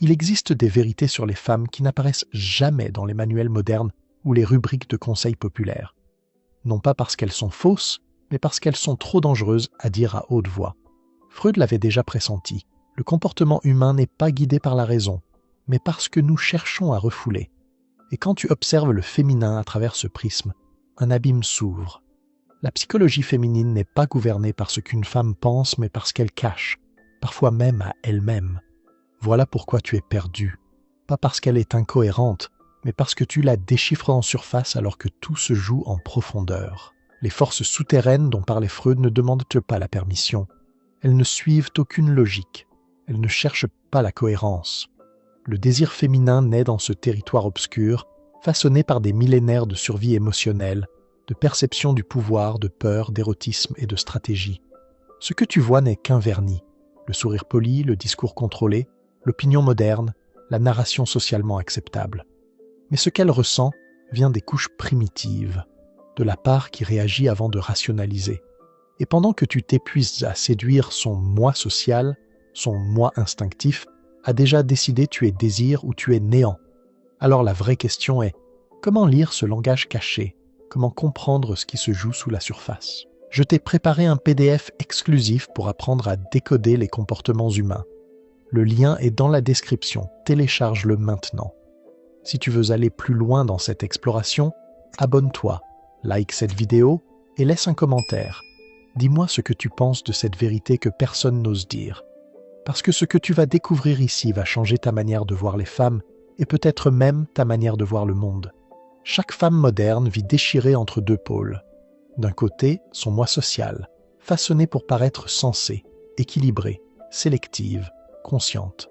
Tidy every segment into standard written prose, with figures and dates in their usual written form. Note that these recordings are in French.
Il existe des vérités sur les femmes qui n'apparaissent jamais dans les manuels modernes ou les rubriques de conseils populaires. Non pas parce qu'elles sont fausses, mais parce qu'elles sont trop dangereuses à dire à haute voix. Freud l'avait déjà pressenti. Le comportement humain n'est pas guidé par la raison, mais par ce que nous cherchons à refouler. Et quand tu observes le féminin à travers ce prisme, un abîme s'ouvre. La psychologie féminine n'est pas gouvernée par ce qu'une femme pense, mais par ce qu'elle cache, parfois même à elle-même. Voilà pourquoi tu es perdue. Pas parce qu'elle est incohérente, mais parce que tu la déchiffres en surface alors que tout se joue en profondeur. Les forces souterraines dont parlait Freud ne demandent pas la permission. Elles ne suivent aucune logique. Elles ne cherchent pas la cohérence. Le désir féminin naît dans ce territoire obscur, façonné par des millénaires de survie émotionnelle, de perception du pouvoir, de peur, d'érotisme et de stratégie. Ce que tu vois n'est qu'un vernis. Le sourire poli, le discours contrôlé, l'opinion moderne, la narration socialement acceptable. Mais ce qu'elle ressent vient des couches primitives, de la part qui réagit avant de rationaliser. Et pendant que tu t'épuises à séduire son moi social, son moi instinctif, a déjà décidé tu es désir ou tu es néant. Alors la vraie question est, comment lire ce langage caché? Comment comprendre ce qui se joue sous la surface? Je t'ai préparé un PDF exclusif pour apprendre à décoder les comportements humains. Le lien est dans la description, télécharge-le maintenant. Si tu veux aller plus loin dans cette exploration, abonne-toi, like cette vidéo et laisse un commentaire. Dis-moi ce que tu penses de cette vérité que personne n'ose dire. Parce que ce que tu vas découvrir ici va changer ta manière de voir les femmes et peut-être même ta manière de voir le monde. Chaque femme moderne vit déchirée entre deux pôles. D'un côté, son moi social, façonné pour paraître sensée, équilibrée, sélective, consciente.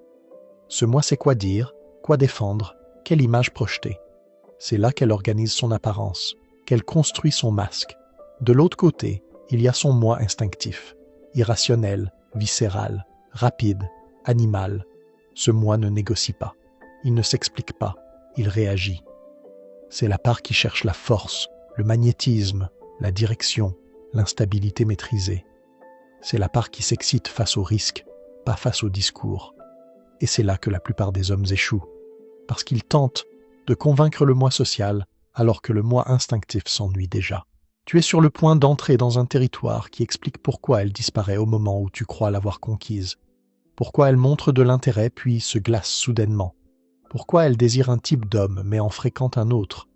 Ce moi sait quoi dire, quoi défendre, quelle image projeter. C'est là qu'elle organise son apparence, qu'elle construit son masque. De l'autre côté, il y a son moi instinctif, irrationnel, viscéral, rapide, animal. Ce moi ne négocie pas, il ne s'explique pas, il réagit. C'est la part qui cherche la force, le magnétisme, la direction, l'instabilité maîtrisée. C'est la part qui s'excite face au risque, pas face au discours. Et c'est là que la plupart des hommes échouent, parce qu'ils tentent de convaincre le moi social alors que le moi instinctif s'ennuie déjà. Tu es sur le point d'entrer dans un territoire qui explique pourquoi elle disparaît au moment où tu crois l'avoir conquise, pourquoi elle montre de l'intérêt puis se glace soudainement, pourquoi elle désire un type d'homme mais en fréquente un autre,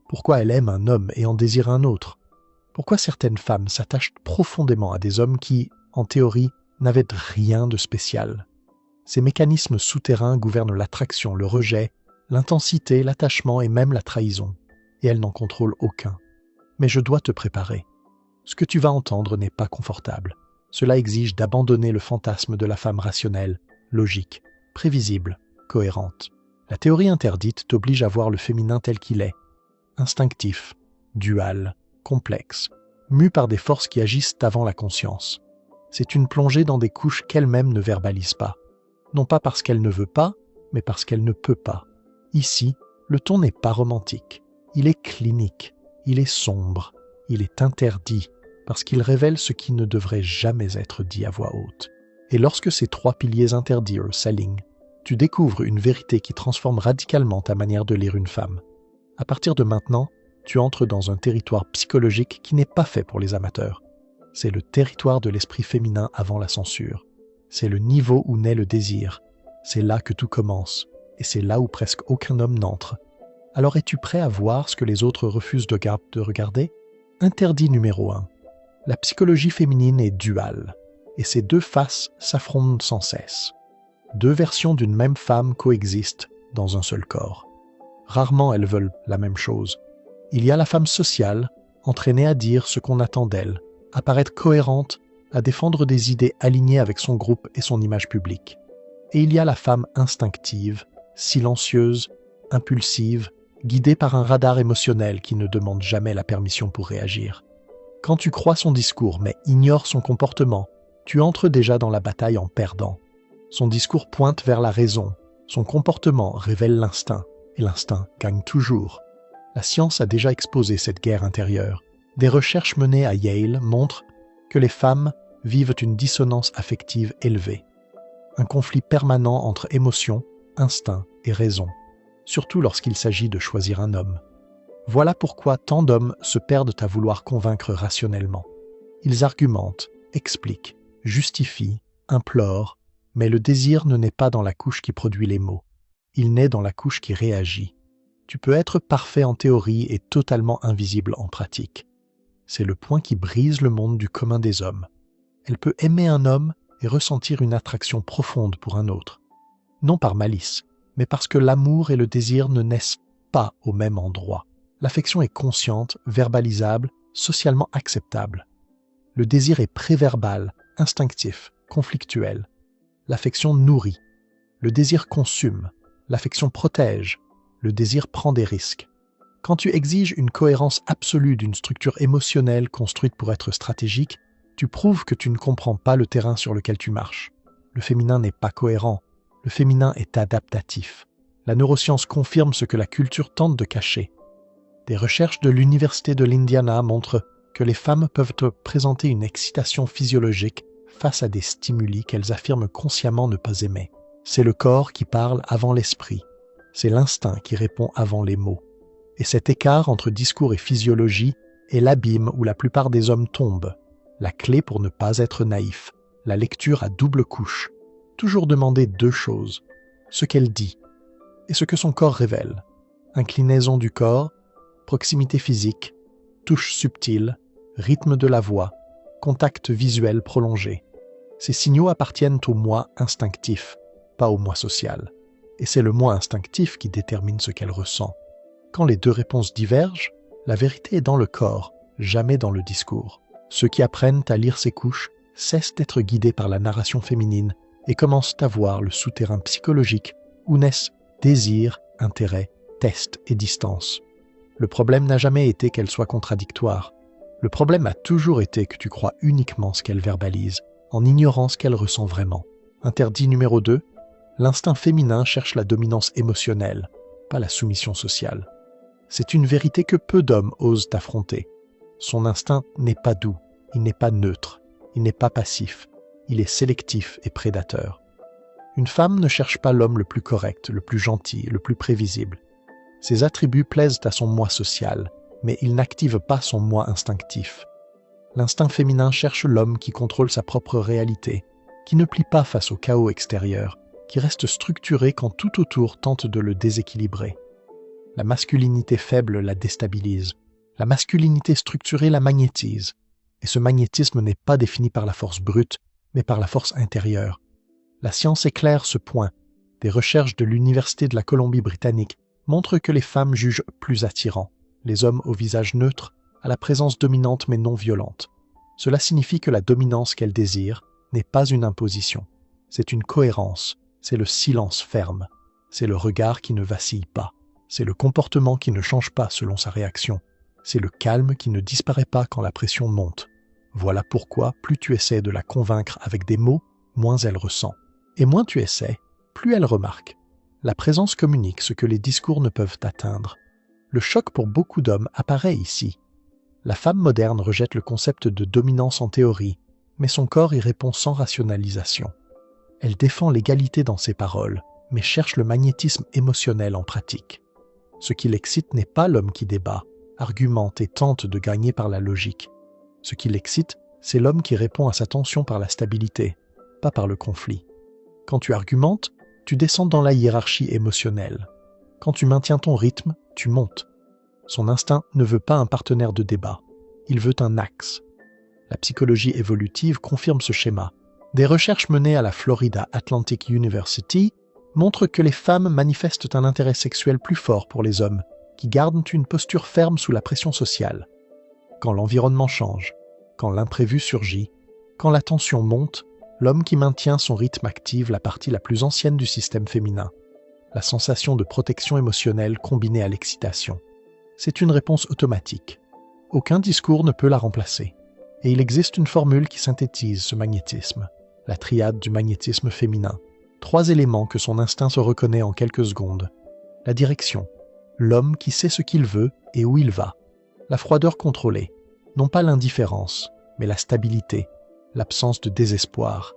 pourquoi elle aime un homme et en désire un autre, pourquoi certaines femmes s'attachent profondément à des hommes qui, en théorie, n'avaient rien de spécial. Ces mécanismes souterrains gouvernent l'attraction, le rejet, l'intensité, l'attachement et même la trahison, et elles n'en contrôlent aucun. Mais je dois te préparer. Ce que tu vas entendre n'est pas confortable. Cela exige d'abandonner le fantasme de la femme rationnelle, logique, prévisible, cohérente. La théorie interdite t'oblige à voir le féminin tel qu'il est, instinctif, dual, complexe, mu par des forces qui agissent avant la conscience. C'est une plongée dans des couches qu'elle-même ne verbalise pas. Non pas parce qu'elle ne veut pas, mais parce qu'elle ne peut pas. Ici, le ton n'est pas romantique. Il est clinique, il est sombre, il est interdit, parce qu'il révèle ce qui ne devrait jamais être dit à voix haute. Et lorsque ces trois piliers interdits s'alignent, tu découvres une vérité qui transforme radicalement ta manière de lire une femme. À partir de maintenant, tu entres dans un territoire psychologique qui n'est pas fait pour les amateurs. C'est le territoire de l'esprit féminin avant la censure. C'est le niveau où naît le désir. C'est là que tout commence, et c'est là où presque aucun homme n'entre. Alors es-tu prêt à voir ce que les autres refusent de regarder? Interdit numéro 1. La psychologie féminine est duale, et ces deux faces s'affrontent sans cesse. Deux versions d'une même femme coexistent dans un seul corps. Rarement elles veulent la même chose. Il y a la femme sociale, entraînée à dire ce qu'on attend d'elle, à paraître cohérente, à défendre des idées alignées avec son groupe et son image publique. Et il y a la femme instinctive, silencieuse, impulsive, guidée par un radar émotionnel qui ne demande jamais la permission pour réagir. Quand tu crois son discours mais ignores son comportement, tu entres déjà dans la bataille en perdant. Son discours pointe vers la raison, son comportement révèle l'instinct, et l'instinct gagne toujours. La science a déjà exposé cette guerre intérieure. Des recherches menées à Yale montrent que les femmes vivent une dissonance affective élevée. Un conflit permanent entre émotions, instinct et raison, surtout lorsqu'il s'agit de choisir un homme. Voilà pourquoi tant d'hommes se perdent à vouloir convaincre rationnellement. Ils argumentent, expliquent, justifient, implorent, mais le désir ne naît pas dans la couche qui produit les mots. Il naît dans la couche qui réagit. Tu peux être parfait en théorie et totalement invisible en pratique. C'est le point qui brise le monde du commun des hommes. Elle peut aimer un homme et ressentir une attraction profonde pour un autre. Non par malice, mais parce que l'amour et le désir ne naissent pas au même endroit. L'affection est consciente, verbalisable, socialement acceptable. Le désir est préverbal, instinctif, conflictuel. L'affection nourrit. Le désir consume. L'affection protège. Le désir prend des risques. Quand tu exiges une cohérence absolue d'une structure émotionnelle construite pour être stratégique, tu prouves que tu ne comprends pas le terrain sur lequel tu marches. Le féminin n'est pas cohérent. Le féminin est adaptatif. La neuroscience confirme ce que la culture tente de cacher. Des recherches de l'Université de l'Indiana montrent que les femmes peuvent présenter une excitation physiologique face à des stimuli qu'elles affirment consciemment ne pas aimer. C'est le corps qui parle avant l'esprit. C'est l'instinct qui répond avant les mots. Et cet écart entre discours et physiologie est l'abîme où la plupart des hommes tombent. La clé pour ne pas être naïf, la lecture à double couche. Toujours demander deux choses, ce qu'elle dit et ce que son corps révèle. Inclinaison du corps, proximité physique, touche subtile, rythme de la voix, contact visuel prolongé. Ces signaux appartiennent au moi instinctif, pas au moi social. Et c'est le moi instinctif qui détermine ce qu'elle ressent. Quand les deux réponses divergent, la vérité est dans le corps, jamais dans le discours. Ceux qui apprennent à lire ces couches cessent d'être guidés par la narration féminine et commencent à voir le souterrain psychologique où naissent désir, intérêt, test et distance. Le problème n'a jamais été qu'elle soit contradictoire. Le problème a toujours été que tu crois uniquement ce qu'elle verbalise, en ignorant ce qu'elle ressent vraiment. Interdit numéro 2, l'instinct féminin cherche la dominance émotionnelle, pas la soumission sociale. C'est une vérité que peu d'hommes osent affronter. Son instinct n'est pas doux, il n'est pas neutre, il n'est pas passif, il est sélectif et prédateur. Une femme ne cherche pas l'homme le plus correct, le plus gentil, le plus prévisible. Ses attributs plaisent à son moi social, mais ils n'activent pas son moi instinctif. L'instinct féminin cherche l'homme qui contrôle sa propre réalité, qui ne plie pas face au chaos extérieur, qui reste structuré quand tout autour tente de le déséquilibrer. La masculinité faible la déstabilise. La masculinité structurée la magnétise. Et ce magnétisme n'est pas défini par la force brute, mais par la force intérieure. La science éclaire ce point. Des recherches de l'Université de la Colombie-Britannique montrent que les femmes jugent plus attirants, les hommes au visage neutre, à la présence dominante mais non violente. Cela signifie que la dominance qu'elles désirent n'est pas une imposition. C'est une cohérence, c'est le silence ferme, c'est le regard qui ne vacille pas, c'est le comportement qui ne change pas selon sa réaction, c'est le calme qui ne disparaît pas quand la pression monte. Voilà pourquoi plus tu essaies de la convaincre avec des mots, moins elle ressent. Et moins tu essaies, plus elle remarque. La présence communique ce que les discours ne peuvent atteindre. Le choc pour beaucoup d'hommes apparaît ici. La femme moderne rejette le concept de dominance en théorie, mais son corps y répond sans rationalisation. Elle défend l'égalité dans ses paroles, mais cherche le magnétisme émotionnel en pratique. Ce qui l'excite n'est pas l'homme qui débat, argumente et tente de gagner par la logique. Ce qui l'excite, c'est l'homme qui répond à sa tension par la stabilité, pas par le conflit. Quand tu argumentes, tu descends dans la hiérarchie émotionnelle. Quand tu maintiens ton rythme, tu montes. Son instinct ne veut pas un partenaire de débat, il veut un axe. La psychologie évolutive confirme ce schéma. Des recherches menées à la Florida Atlantic University montrent que les femmes manifestent un intérêt sexuel plus fort pour les hommes, qui gardent une posture ferme sous la pression sociale. Quand l'environnement change, quand l'imprévu surgit, quand la tension monte, l'homme qui maintient son rythme active la partie la plus ancienne du système féminin, la sensation de protection émotionnelle combinée à l'excitation. C'est une réponse automatique. Aucun discours ne peut la remplacer. Et il existe une formule qui synthétise ce magnétisme, la triade du magnétisme féminin. 3 éléments que son instinct se reconnaît en quelques secondes. La direction, l'homme qui sait ce qu'il veut et où il va. La froideur contrôlée, non pas l'indifférence, mais la stabilité, l'absence de désespoir.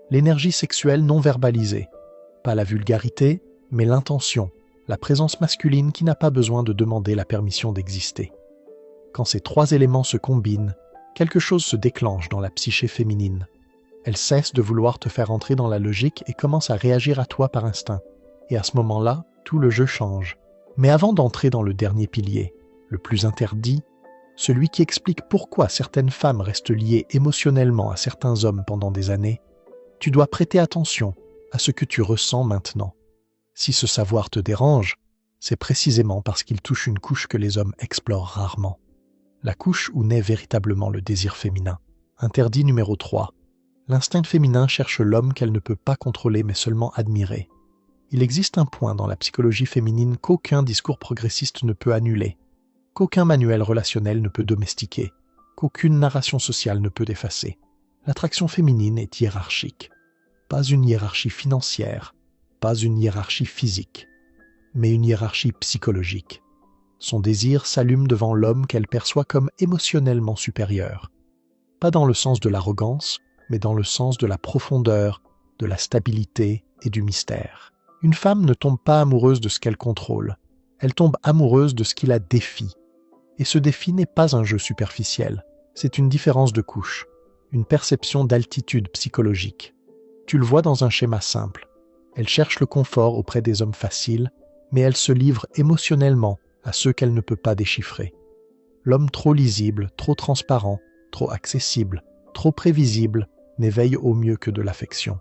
L'énergie sexuelle non verbalisée, pas la vulgarité, mais l'intention, la présence masculine qui n'a pas besoin de demander la permission d'exister. Quand ces trois éléments se combinent, quelque chose se déclenche dans la psyché féminine. Elle cesse de vouloir te faire entrer dans la logique et commence à réagir à toi par instinct. Et à ce moment-là, tout le jeu change. Mais avant d'entrer dans le dernier pilier, le plus interdit, celui qui explique pourquoi certaines femmes restent liées émotionnellement à certains hommes pendant des années, tu dois prêter attention à ce que tu ressens maintenant. Si ce savoir te dérange, c'est précisément parce qu'il touche une couche que les hommes explorent rarement. La couche où naît véritablement le désir féminin. Interdit numéro 3. L'instinct féminin cherche l'homme qu'elle ne peut pas contrôler mais seulement admirer. Il existe un point dans la psychologie féminine qu'aucun discours progressiste ne peut annuler, qu'aucun manuel relationnel ne peut domestiquer, qu'aucune narration sociale ne peut effacer. L'attraction féminine est hiérarchique. Pas une hiérarchie financière, pas une hiérarchie physique, mais une hiérarchie psychologique. Son désir s'allume devant l'homme qu'elle perçoit comme émotionnellement supérieur. Pas dans le sens de l'arrogance, mais dans le sens de la profondeur, de la stabilité et du mystère. Une femme ne tombe pas amoureuse de ce qu'elle contrôle, elle tombe amoureuse de ce qui la défie. Et ce défi n'est pas un jeu superficiel, c'est une différence de couche, une perception d'altitude psychologique. Tu le vois dans un schéma simple. Elle cherche le confort auprès des hommes faciles, mais elle se livre émotionnellement à ceux qu'elle ne peut pas déchiffrer. L'homme trop lisible, trop transparent, trop accessible, trop prévisible, n'éveille au mieux que de l'affection.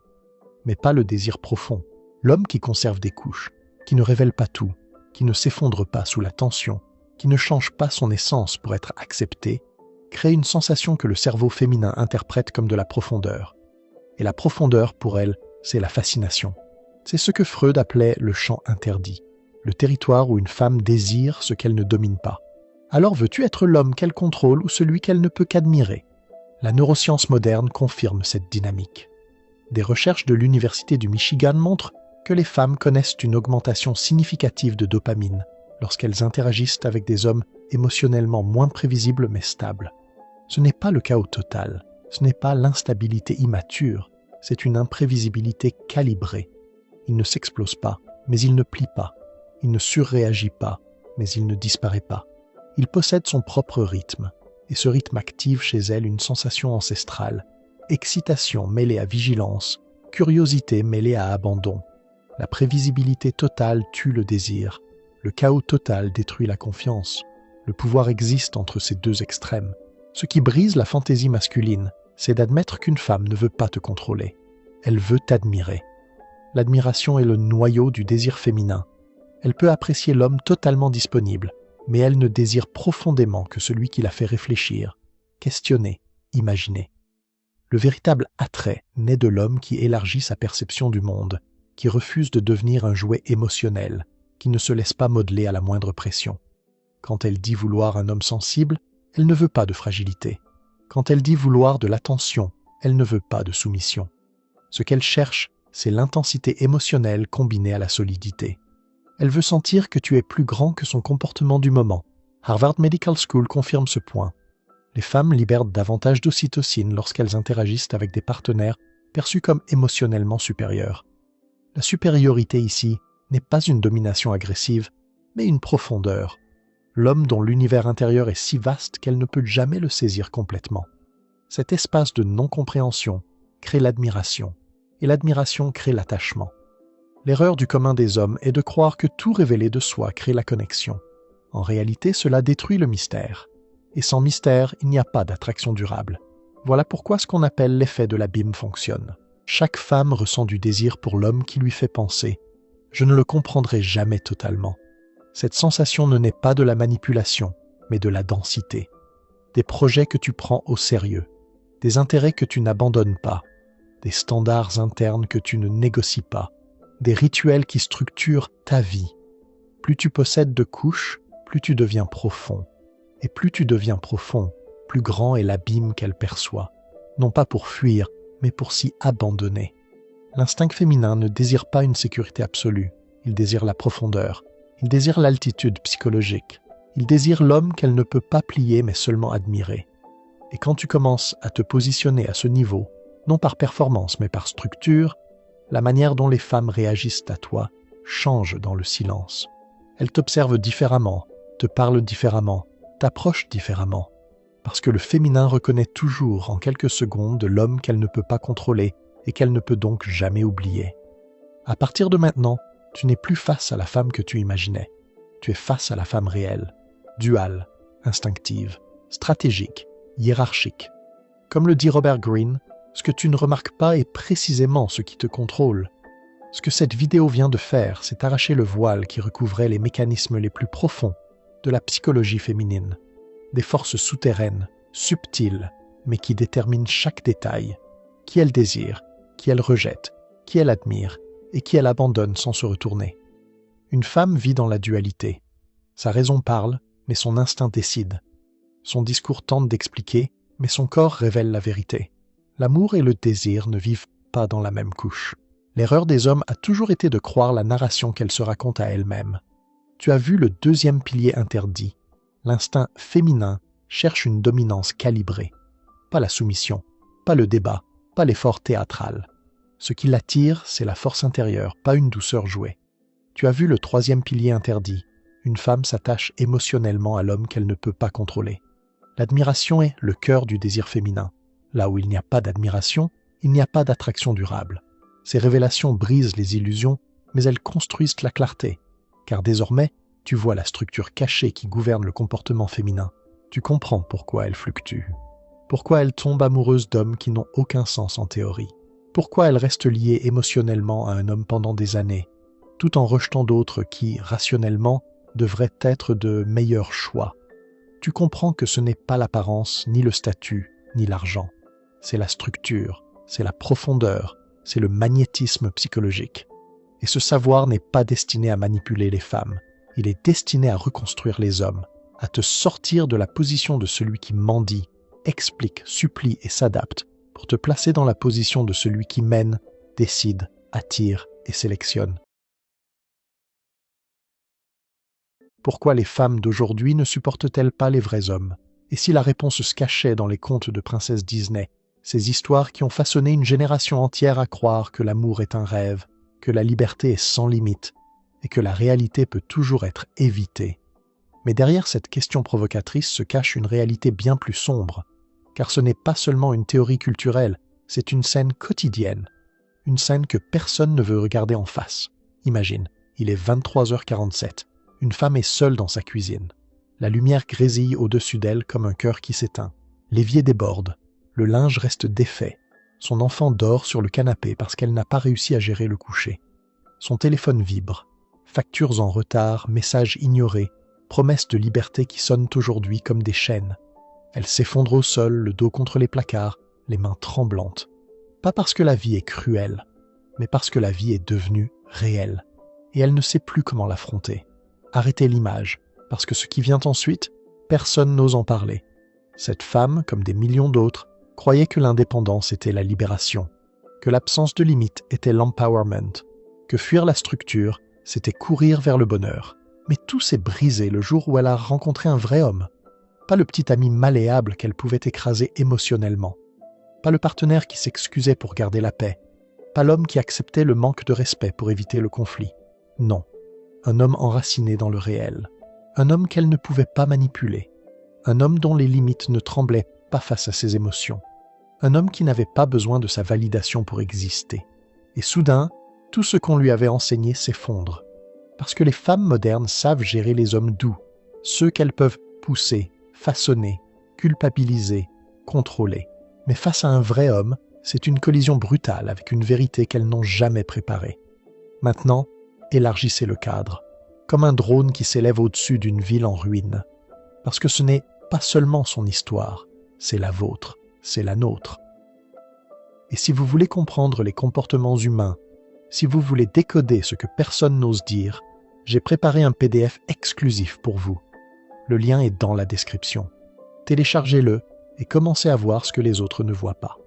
Mais pas le désir profond. L'homme qui conserve des couches, qui ne révèle pas tout, qui ne s'effondre pas sous la tension, qui ne change pas son essence pour être accepté, crée une sensation que le cerveau féminin interprète comme de la profondeur. Et la profondeur, pour elle, c'est la fascination. C'est ce que Freud appelait le champ interdit, le territoire où une femme désire ce qu'elle ne domine pas. Alors veux-tu être l'homme qu'elle contrôle ou celui qu'elle ne peut qu'admirer? La neuroscience moderne confirme cette dynamique. Des recherches de l'Université du Michigan montrent que les femmes connaissent une augmentation significative de dopamine lorsqu'elles interagissent avec des hommes émotionnellement moins prévisibles mais stables. Ce n'est pas le chaos total, ce n'est pas l'instabilité immature, c'est une imprévisibilité calibrée. Il ne s'explose pas, mais il ne plie pas. Il ne surréagit pas, mais il ne disparaît pas. Il possède son propre rythme, et ce rythme active chez elle une sensation ancestrale, excitation mêlée à vigilance, curiosité mêlée à abandon. La prévisibilité totale tue le désir, le chaos total détruit la confiance. Le pouvoir existe entre ces deux extrêmes. Ce qui brise la fantaisie masculine, c'est d'admettre qu'une femme ne veut pas te contrôler. Elle veut t'admirer. L'admiration est le noyau du désir féminin. Elle peut apprécier l'homme totalement disponible, mais elle ne désire profondément que celui qui la fait réfléchir, questionner, imaginer. Le véritable attrait naît de l'homme qui élargit sa perception du monde, qui refuse de devenir un jouet émotionnel, qui ne se laisse pas modeler à la moindre pression. Quand elle dit vouloir un homme sensible, elle ne veut pas de fragilité. Quand elle dit vouloir de l'attention, elle ne veut pas de soumission. Ce qu'elle cherche, c'est l'intensité émotionnelle combinée à la solidité. Elle veut sentir que tu es plus grand que son comportement du moment. Harvard Medical School confirme ce point. Les femmes libèrent davantage d'ocytocine lorsqu'elles interagissent avec des partenaires perçus comme émotionnellement supérieurs. La supériorité ici n'est pas une domination agressive, mais une profondeur. L'homme dont l'univers intérieur est si vaste qu'elle ne peut jamais le saisir complètement. Cet espace de non-compréhension crée l'admiration, et l'admiration crée l'attachement. L'erreur du commun des hommes est de croire que tout révélé de soi crée la connexion. En réalité, cela détruit le mystère. Et sans mystère, il n'y a pas d'attraction durable. Voilà pourquoi ce qu'on appelle l'effet de l'abîme fonctionne. Chaque femme ressent du désir pour l'homme qui lui fait penser « Je ne le comprendrai jamais totalement ». Cette sensation ne naît pas de la manipulation, mais de la densité. Des projets que tu prends au sérieux, des intérêts que tu n'abandonnes pas, des standards internes que tu ne négocies pas, des rituels qui structurent ta vie. Plus tu possèdes de couches, plus tu deviens profond. Et plus tu deviens profond, plus grand est l'abîme qu'elle perçoit. Non pas pour fuir, mais pour s'y abandonner. L'instinct féminin ne désire pas une sécurité absolue. Il désire la profondeur. Il désire l'altitude psychologique. Il désire l'homme qu'elle ne peut pas plier mais seulement admirer. Et quand tu commences à te positionner à ce niveau, non par performance mais par structure, la manière dont les femmes réagissent à toi change dans le silence. Elle t'observe différemment, te parle différemment, t'approche différemment. Parce que le féminin reconnaît toujours en quelques secondes l'homme qu'elle ne peut pas contrôler et qu'elle ne peut donc jamais oublier. À partir de maintenant, tu n'es plus face à la femme que tu imaginais. Tu es face à la femme réelle, duale, instinctive, stratégique, hiérarchique. Comme le dit Robert Greene, ce que tu ne remarques pas est précisément ce qui te contrôle. Ce que cette vidéo vient de faire, c'est arracher le voile qui recouvrait les mécanismes les plus profonds de la psychologie féminine, des forces souterraines, subtiles, mais qui déterminent chaque détail, qui elle désire, qui elle rejette, qui elle admire et qui elle abandonne sans se retourner. Une femme vit dans la dualité. Sa raison parle, mais son instinct décide. Son discours tente d'expliquer, mais son corps révèle la vérité. L'amour et le désir ne vivent pas dans la même couche. L'erreur des hommes a toujours été de croire la narration qu'elle se raconte à elle-même. Tu as vu le deuxième pilier interdit. L'instinct féminin cherche une dominance calibrée. Pas la soumission, pas le débat, pas l'effort théâtral. Ce qui l'attire, c'est la force intérieure, pas une douceur jouée. Tu as vu le troisième pilier interdit. Une femme s'attache émotionnellement à l'homme qu'elle ne peut pas contrôler. L'admiration est le cœur du désir féminin. Là où il n'y a pas d'admiration, il n'y a pas d'attraction durable. Ces révélations brisent les illusions, mais elles construisent la clarté. Car désormais, tu vois la structure cachée qui gouverne le comportement féminin. Tu comprends pourquoi elle fluctue. Pourquoi elle tombe amoureuse d'hommes qui n'ont aucun sens en théorie. Pourquoi elle reste liée émotionnellement à un homme pendant des années, tout en rejetant d'autres qui, rationnellement, devraient être de meilleurs choix. Tu comprends que ce n'est pas l'apparence, ni le statut, ni l'argent. C'est la structure, c'est la profondeur, c'est le magnétisme psychologique. Et ce savoir n'est pas destiné à manipuler les femmes, il est destiné à reconstruire les hommes, à te sortir de la position de celui qui mendie, explique, supplie et s'adapte, pour te placer dans la position de celui qui mène, décide, attire et sélectionne. Pourquoi les femmes d'aujourd'hui ne supportent-elles pas les vrais hommes? Et si la réponse se cachait dans les contes de princesse Disney, ces histoires qui ont façonné une génération entière à croire que l'amour est un rêve, que la liberté est sans limite, et que la réalité peut toujours être évitée. Mais derrière cette question provocatrice se cache une réalité bien plus sombre, car ce n'est pas seulement une théorie culturelle, c'est une scène quotidienne, une scène que personne ne veut regarder en face. Imagine, il est 23h47, une femme est seule dans sa cuisine. La lumière grésille au-dessus d'elle comme un cœur qui s'éteint. L'évier déborde, le linge reste défait. Son enfant dort sur le canapé parce qu'elle n'a pas réussi à gérer le coucher. Son téléphone vibre, factures en retard, messages ignorés, promesses de liberté qui sonnent aujourd'hui comme des chaînes. Elle s'effondre au sol, le dos contre les placards, les mains tremblantes. Pas parce que la vie est cruelle, mais parce que la vie est devenue réelle. Et elle ne sait plus comment l'affronter. Arrêtez l'image, parce que ce qui vient ensuite, personne n'ose en parler. Cette femme, comme des millions d'autres, croyait que l'indépendance était la libération, que l'absence de limite était l'empowerment, que fuir la structure, c'était courir vers le bonheur. Mais tout s'est brisé le jour où elle a rencontré un vrai homme. Pas le petit ami malléable qu'elle pouvait écraser émotionnellement. Pas le partenaire qui s'excusait pour garder la paix. Pas l'homme qui acceptait le manque de respect pour éviter le conflit. Non, un homme enraciné dans le réel. Un homme qu'elle ne pouvait pas manipuler. Un homme dont les limites ne tremblaient pas face à ses émotions. Un homme qui n'avait pas besoin de sa validation pour exister. Et soudain, tout ce qu'on lui avait enseigné s'effondre. Parce que les femmes modernes savent gérer les hommes doux, ceux qu'elles peuvent pousser, façonner, culpabiliser, contrôler. Mais face à un vrai homme, c'est une collision brutale avec une vérité qu'elles n'ont jamais préparée. Maintenant, élargissez le cadre, comme un drone qui s'élève au-dessus d'une ville en ruine. Parce que ce n'est pas seulement son histoire, c'est la vôtre, c'est la nôtre. Et si vous voulez comprendre les comportements humains, si vous voulez décoder ce que personne n'ose dire, j'ai préparé un PDF exclusif pour vous. Le lien est dans la description. Téléchargez-le et commencez à voir ce que les autres ne voient pas.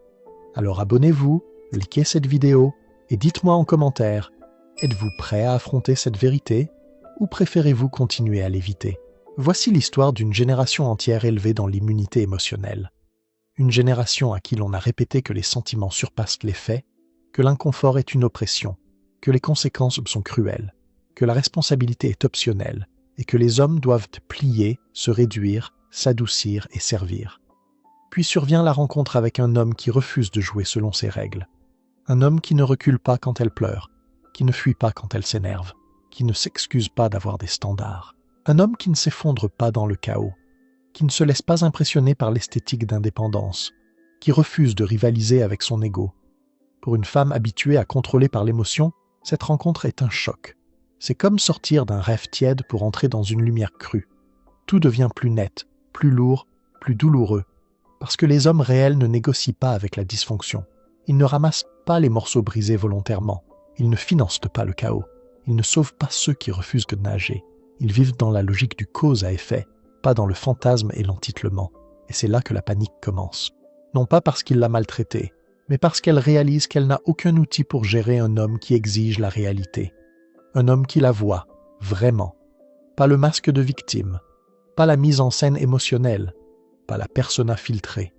Alors abonnez-vous, likez cette vidéo et dites-moi en commentaire, êtes-vous prêt à affronter cette vérité ou préférez-vous continuer à l'éviter? Voici l'histoire d'une génération entière élevée dans l'immunité émotionnelle. Une génération à qui l'on a répété que les sentiments surpassent les faits, que l'inconfort est une oppression, que les conséquences sont cruelles, que la responsabilité est optionnelle et que les hommes doivent plier, se réduire, s'adoucir et servir. Puis survient la rencontre avec un homme qui refuse de jouer selon ses règles. Un homme qui ne recule pas quand elle pleure, qui ne fuit pas quand elle s'énerve, qui ne s'excuse pas d'avoir des standards. Un homme qui ne s'effondre pas dans le chaos, qui ne se laisse pas impressionner par l'esthétique d'indépendance, qui refuse de rivaliser avec son ego. Pour une femme habituée à contrôler par l'émotion, cette rencontre est un choc. C'est comme sortir d'un rêve tiède pour entrer dans une lumière crue. Tout devient plus net, plus lourd, plus douloureux, parce que les hommes réels ne négocient pas avec la dysfonction. Ils ne ramassent pas les morceaux brisés volontairement. Ils ne financent pas le chaos. Ils ne sauvent pas ceux qui refusent de nager. Ils vivent dans la logique du cause à effet, pas dans le fantasme et l'entitlement. Et c'est là que la panique commence. Non pas parce qu'il l'a maltraitée, mais parce qu'elle réalise qu'elle n'a aucun outil pour gérer un homme qui exige la réalité. Un homme qui la voit, vraiment. Pas le masque de victime, pas la mise en scène émotionnelle, pas la persona filtrée.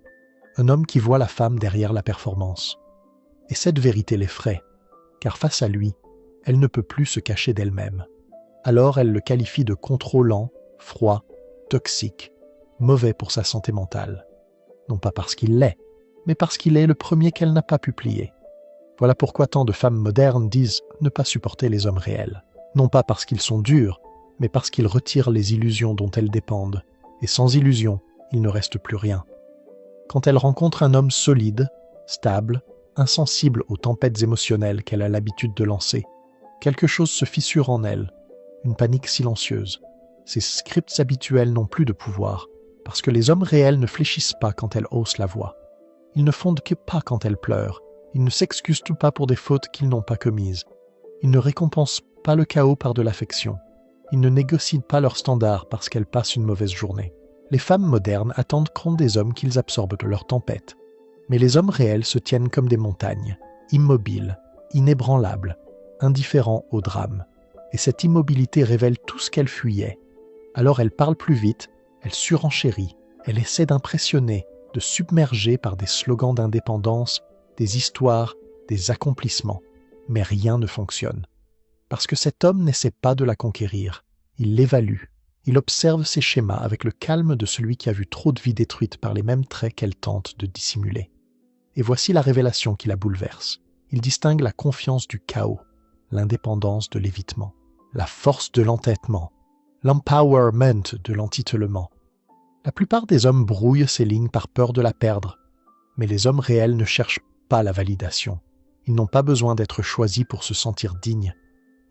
Un homme qui voit la femme derrière la performance. Et cette vérité l'effraie, car face à lui, elle ne peut plus se cacher d'elle-même. Alors elle le qualifie de contrôlant, froid, toxique, mauvais pour sa santé mentale. Non pas parce qu'il l'est, mais parce qu'il est le premier qu'elle n'a pas pu plier. Voilà pourquoi tant de femmes modernes disent ne pas supporter les hommes réels. Non pas parce qu'ils sont durs, mais parce qu'ils retirent les illusions dont elles dépendent. Et sans illusions, il ne reste plus rien. Quand elle rencontre un homme solide, stable, insensible aux tempêtes émotionnelles qu'elle a l'habitude de lancer, quelque chose se fissure en elle, une panique silencieuse. Ses scripts habituels n'ont plus de pouvoir, parce que les hommes réels ne fléchissent pas quand elle hausse la voix. Ils ne fondent que pas quand elle pleure. Ils ne s'excusent tout pas pour des fautes qu'ils n'ont pas commises. Ils ne récompensent pas le chaos par de l'affection. Ils ne négocient pas leurs standards parce qu'elles passent une mauvaise journée. Les femmes modernes attendent compte des hommes qu'ils absorbent de leur tempête. Mais les hommes réels se tiennent comme des montagnes, immobiles, inébranlables, indifférents au drame. Et cette immobilité révèle tout ce qu'elle fuyait. Alors elle parle plus vite, elle surenchérit, elle essaie d'impressionner, de submerger par des slogans d'indépendance, des histoires, des accomplissements. Mais rien ne fonctionne. Parce que cet homme n'essaie pas de la conquérir. Il l'évalue. Il observe ses schémas avec le calme de celui qui a vu trop de vies détruites par les mêmes traits qu'elle tente de dissimuler. Et voici la révélation qui la bouleverse. Il distingue la confiance du chaos, l'indépendance de l'évitement, la force de l'entêtement, l'empowerment de l'entitelement. La plupart des hommes brouillent ces lignes par peur de la perdre, mais les hommes réels ne cherchent pas la validation. Ils n'ont pas besoin d'être choisis pour se sentir dignes.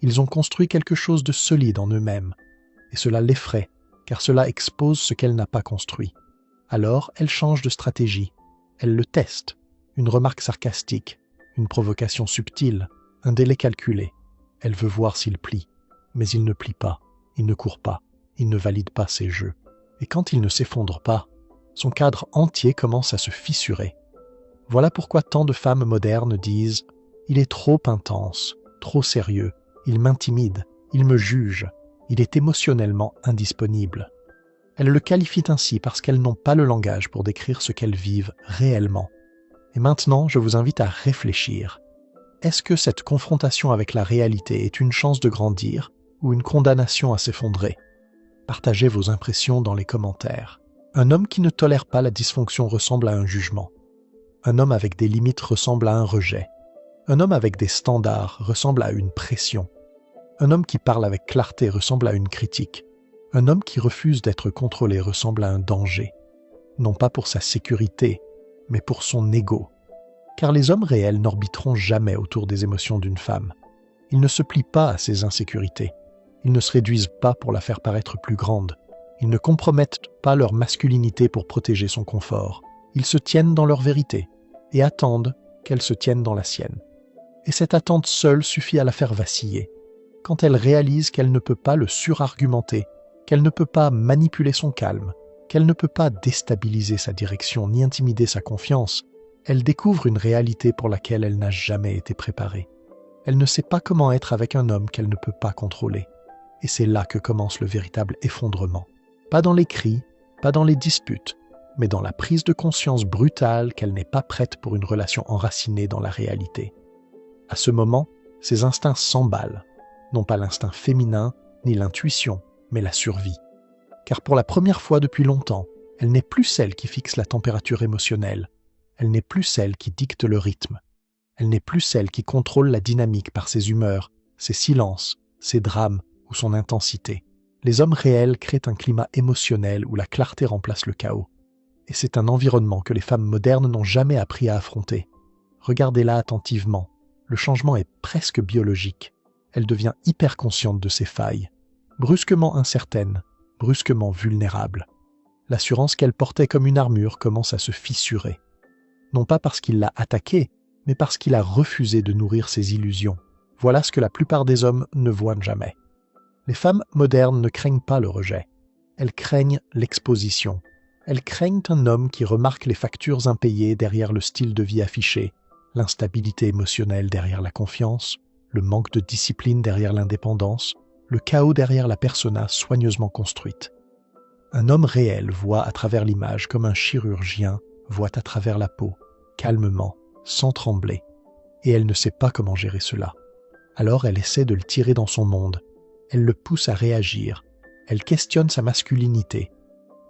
Ils ont construit quelque chose de solide en eux-mêmes, et cela l'effraie, car cela expose ce qu'elle n'a pas construit. Alors, elle change de stratégie. Elle le teste. Une remarque sarcastique, une provocation subtile, un délai calculé. Elle veut voir s'il plie. Mais il ne plie pas, il ne court pas, il ne valide pas ses jeux. Et quand il ne s'effondre pas, son cadre entier commence à se fissurer. Voilà pourquoi tant de femmes modernes disent « Il est trop intense, trop sérieux, il m'intimide, il me juge, il est émotionnellement indisponible. » Elles le qualifient ainsi parce qu'elles n'ont pas le langage pour décrire ce qu'elles vivent réellement. Et maintenant, je vous invite à réfléchir. Est-ce que cette confrontation avec la réalité est une chance de grandir ou une condamnation à s'effondrer? Partagez vos impressions dans les commentaires. Un homme qui ne tolère pas la dysfonction ressemble à un jugement. Un homme avec des limites ressemble à un rejet. Un homme avec des standards ressemble à une pression. Un homme qui parle avec clarté ressemble à une critique. Un homme qui refuse d'être contrôlé ressemble à un danger. Non pas pour sa sécurité, mais pour son ego. Car les hommes réels n'orbiteront jamais autour des émotions d'une femme. Ils ne se plient pas à ses insécurités. Ils ne se réduisent pas pour la faire paraître plus grande. Ils ne compromettent pas leur masculinité pour protéger son confort. Ils se tiennent dans leur vérité et attendent qu'elle se tienne dans la sienne. Et cette attente seule suffit à la faire vaciller. Quand elle réalise qu'elle ne peut pas le surargumenter, qu'elle ne peut pas manipuler son calme, qu'elle ne peut pas déstabiliser sa direction ni intimider sa confiance, elle découvre une réalité pour laquelle elle n'a jamais été préparée. Elle ne sait pas comment être avec un homme qu'elle ne peut pas contrôler. Et c'est là que commence le véritable effondrement. Pas dans les cris, pas dans les disputes, mais dans la prise de conscience brutale qu'elle n'est pas prête pour une relation enracinée dans la réalité. À ce moment, ses instincts s'emballent. non pas l'instinct féminin, ni l'intuition, mais la survie. Car pour la première fois depuis longtemps, elle n'est plus celle qui fixe la température émotionnelle, elle n'est plus celle qui dicte le rythme, elle n'est plus celle qui contrôle la dynamique par ses humeurs, ses silences, ses drames ou son intensité. Les hommes réels créent un climat émotionnel où la clarté remplace le chaos. Et c'est un environnement que les femmes modernes n'ont jamais appris à affronter. Regardez-la attentivement. Le changement est presque biologique. Elle devient hyper consciente de ses failles. Brusquement incertaine, brusquement vulnérable. L'assurance qu'elle portait comme une armure commence à se fissurer. Non pas parce qu'il l'a attaquée, mais parce qu'il a refusé de nourrir ses illusions. Voilà ce que la plupart des hommes ne voient jamais. Les femmes modernes ne craignent pas le rejet. Elles craignent l'exposition. Elles craignent un homme qui remarque les factures impayées derrière le style de vie affiché, l'instabilité émotionnelle derrière la confiance, le manque de discipline derrière l'indépendance, le chaos derrière la persona soigneusement construite. Un homme réel voit à travers l'image comme un chirurgien voit à travers la peau, calmement, sans trembler. Et elle ne sait pas comment gérer cela. Alors elle essaie de le tirer dans son monde. Elle le pousse à réagir. Elle questionne sa masculinité.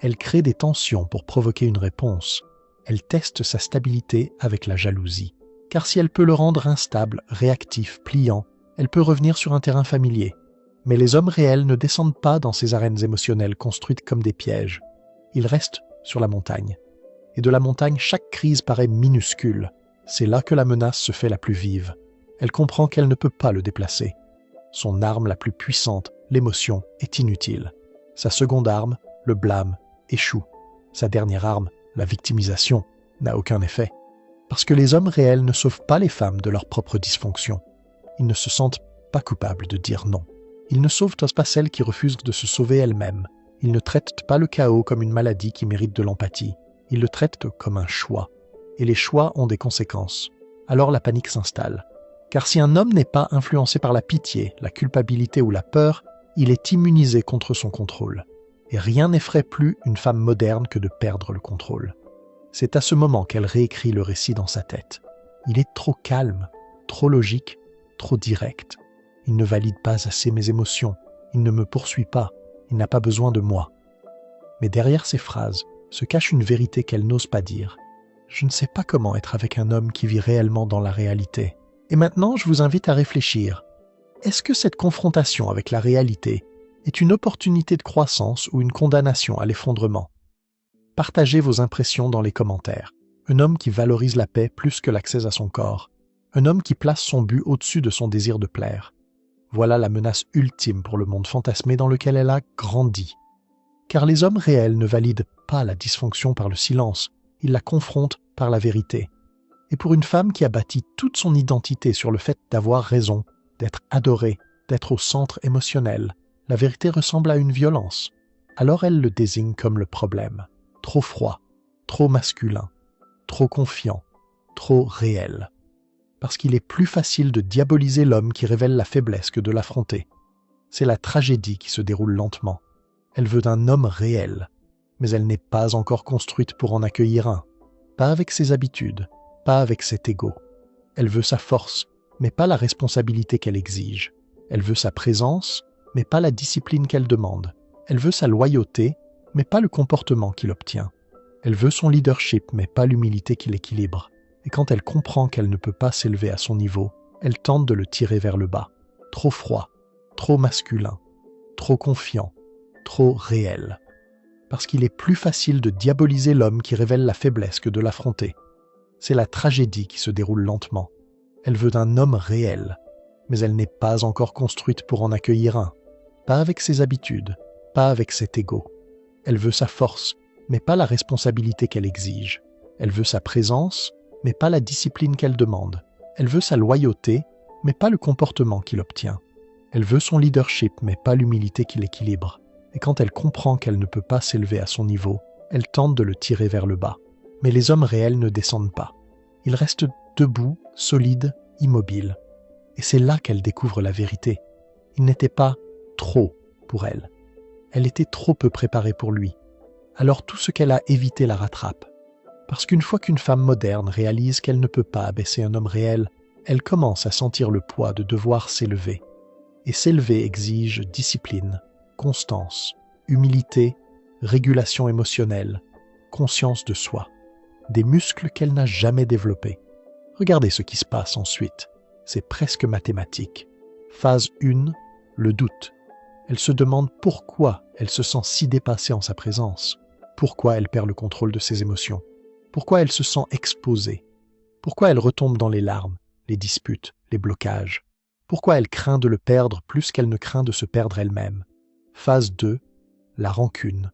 Elle crée des tensions pour provoquer une réponse. Elle teste sa stabilité avec la jalousie. Car si elle peut le rendre instable, réactif, pliant, elle peut revenir sur un terrain familier. Mais les hommes réels ne descendent pas dans ces arènes émotionnelles construites comme des pièges. Ils restent sur la montagne. Et de la montagne, chaque crise paraît minuscule. C'est là que la menace se fait la plus vive. Elle comprend qu'elle ne peut pas le déplacer. Son arme la plus puissante, l'émotion, est inutile. Sa seconde arme, le blâme, échoue. Sa dernière arme, la victimisation, n'a aucun effet. Parce que les hommes réels ne sauvent pas les femmes de leur propre dysfonction. Ils ne se sentent pas coupables de dire non. Ils ne sauvent pas celles qui refusent de se sauver elles-mêmes. Ils ne traitent pas le chaos comme une maladie qui mérite de l'empathie. Ils le traitent comme un choix. Et les choix ont des conséquences. Alors la panique s'installe. Car si un homme n'est pas influencé par la pitié, la culpabilité ou la peur, il est immunisé contre son contrôle. Et rien n'effraie plus une femme moderne que de perdre le contrôle. C'est à ce moment qu'elle réécrit le récit dans sa tête. Il est trop calme, trop logique, trop direct. Il ne valide pas assez mes émotions, il ne me poursuit pas, il n'a pas besoin de moi. Mais derrière ces phrases se cache une vérité qu'elle n'ose pas dire. Je ne sais pas comment être avec un homme qui vit réellement dans la réalité. Et maintenant, je vous invite à réfléchir. Est-ce que cette confrontation avec la réalité est une opportunité de croissance ou une condamnation à l'effondrement? Partagez vos impressions dans les commentaires. Un homme qui valorise la paix plus que l'accès à son corps. Un homme qui place son but au-dessus de son désir de plaire. Voilà la menace ultime pour le monde fantasmé dans lequel elle a grandi. Car les hommes réels ne valident pas la dysfonction par le silence, ils la confrontent par la vérité. Et pour une femme qui a bâti toute son identité sur le fait d'avoir raison, d'être adorée, d'être au centre émotionnel, la vérité ressemble à une violence. Alors elle le désigne comme le problème. Trop froid, trop masculin, trop confiant, trop réel. Parce qu'il est plus facile de diaboliser l'homme qui révèle la faiblesse que de l'affronter. C'est la tragédie qui se déroule lentement. Elle veut un homme réel, mais elle n'est pas encore construite pour en accueillir un. Pas avec ses habitudes, pas avec cet ego. Elle veut sa force, mais pas la responsabilité qu'elle exige. Elle veut sa présence, mais pas la discipline qu'elle demande. Elle veut sa loyauté, mais pas le comportement qu'il obtient. Elle veut son leadership, mais pas l'humilité qui l'équilibre. Et quand elle comprend qu'elle ne peut pas s'élever à son niveau, elle tente de le tirer vers le bas. Trop froid, trop masculin, trop confiant, trop réel. Parce qu'il est plus facile de diaboliser l'homme qui révèle la faiblesse que de l'affronter. C'est la tragédie qui se déroule lentement. Elle veut un homme réel, mais elle n'est pas encore construite pour en accueillir un. Pas avec ses habitudes, pas avec cet ego. Elle veut sa force, mais pas la responsabilité qu'elle exige. Elle veut sa présence, mais pas la discipline qu'elle demande. Elle veut sa loyauté, mais pas le comportement qu'il obtient. Elle veut son leadership, mais pas l'humilité qui l'équilibre. Et quand elle comprend qu'elle ne peut pas s'élever à son niveau, elle tente de le tirer vers le bas. Mais les hommes réels ne descendent pas. Ils restent debout, solides, immobiles. Et c'est là qu'elle découvre la vérité. Il n'était pas trop pour elle. Elle était trop peu préparée pour lui. Alors tout ce qu'elle a évité la rattrape. Parce qu'une fois qu'une femme moderne réalise qu'elle ne peut pas abaisser un homme réel, elle commence à sentir le poids de devoir s'élever. et s'élever exige discipline, constance, humilité, régulation émotionnelle, conscience de soi, des muscles qu'elle n'a jamais développés. Regardez ce qui se passe ensuite. C'est presque mathématique. Phase 1, le doute. Elle se demande pourquoi elle se sent si dépassée en sa présence, pourquoi elle perd le contrôle de ses émotions, pourquoi elle se sent exposée, pourquoi elle retombe dans les larmes, les disputes, les blocages, pourquoi elle craint de le perdre plus qu'elle ne craint de se perdre elle-même. Phase 2, la rancune.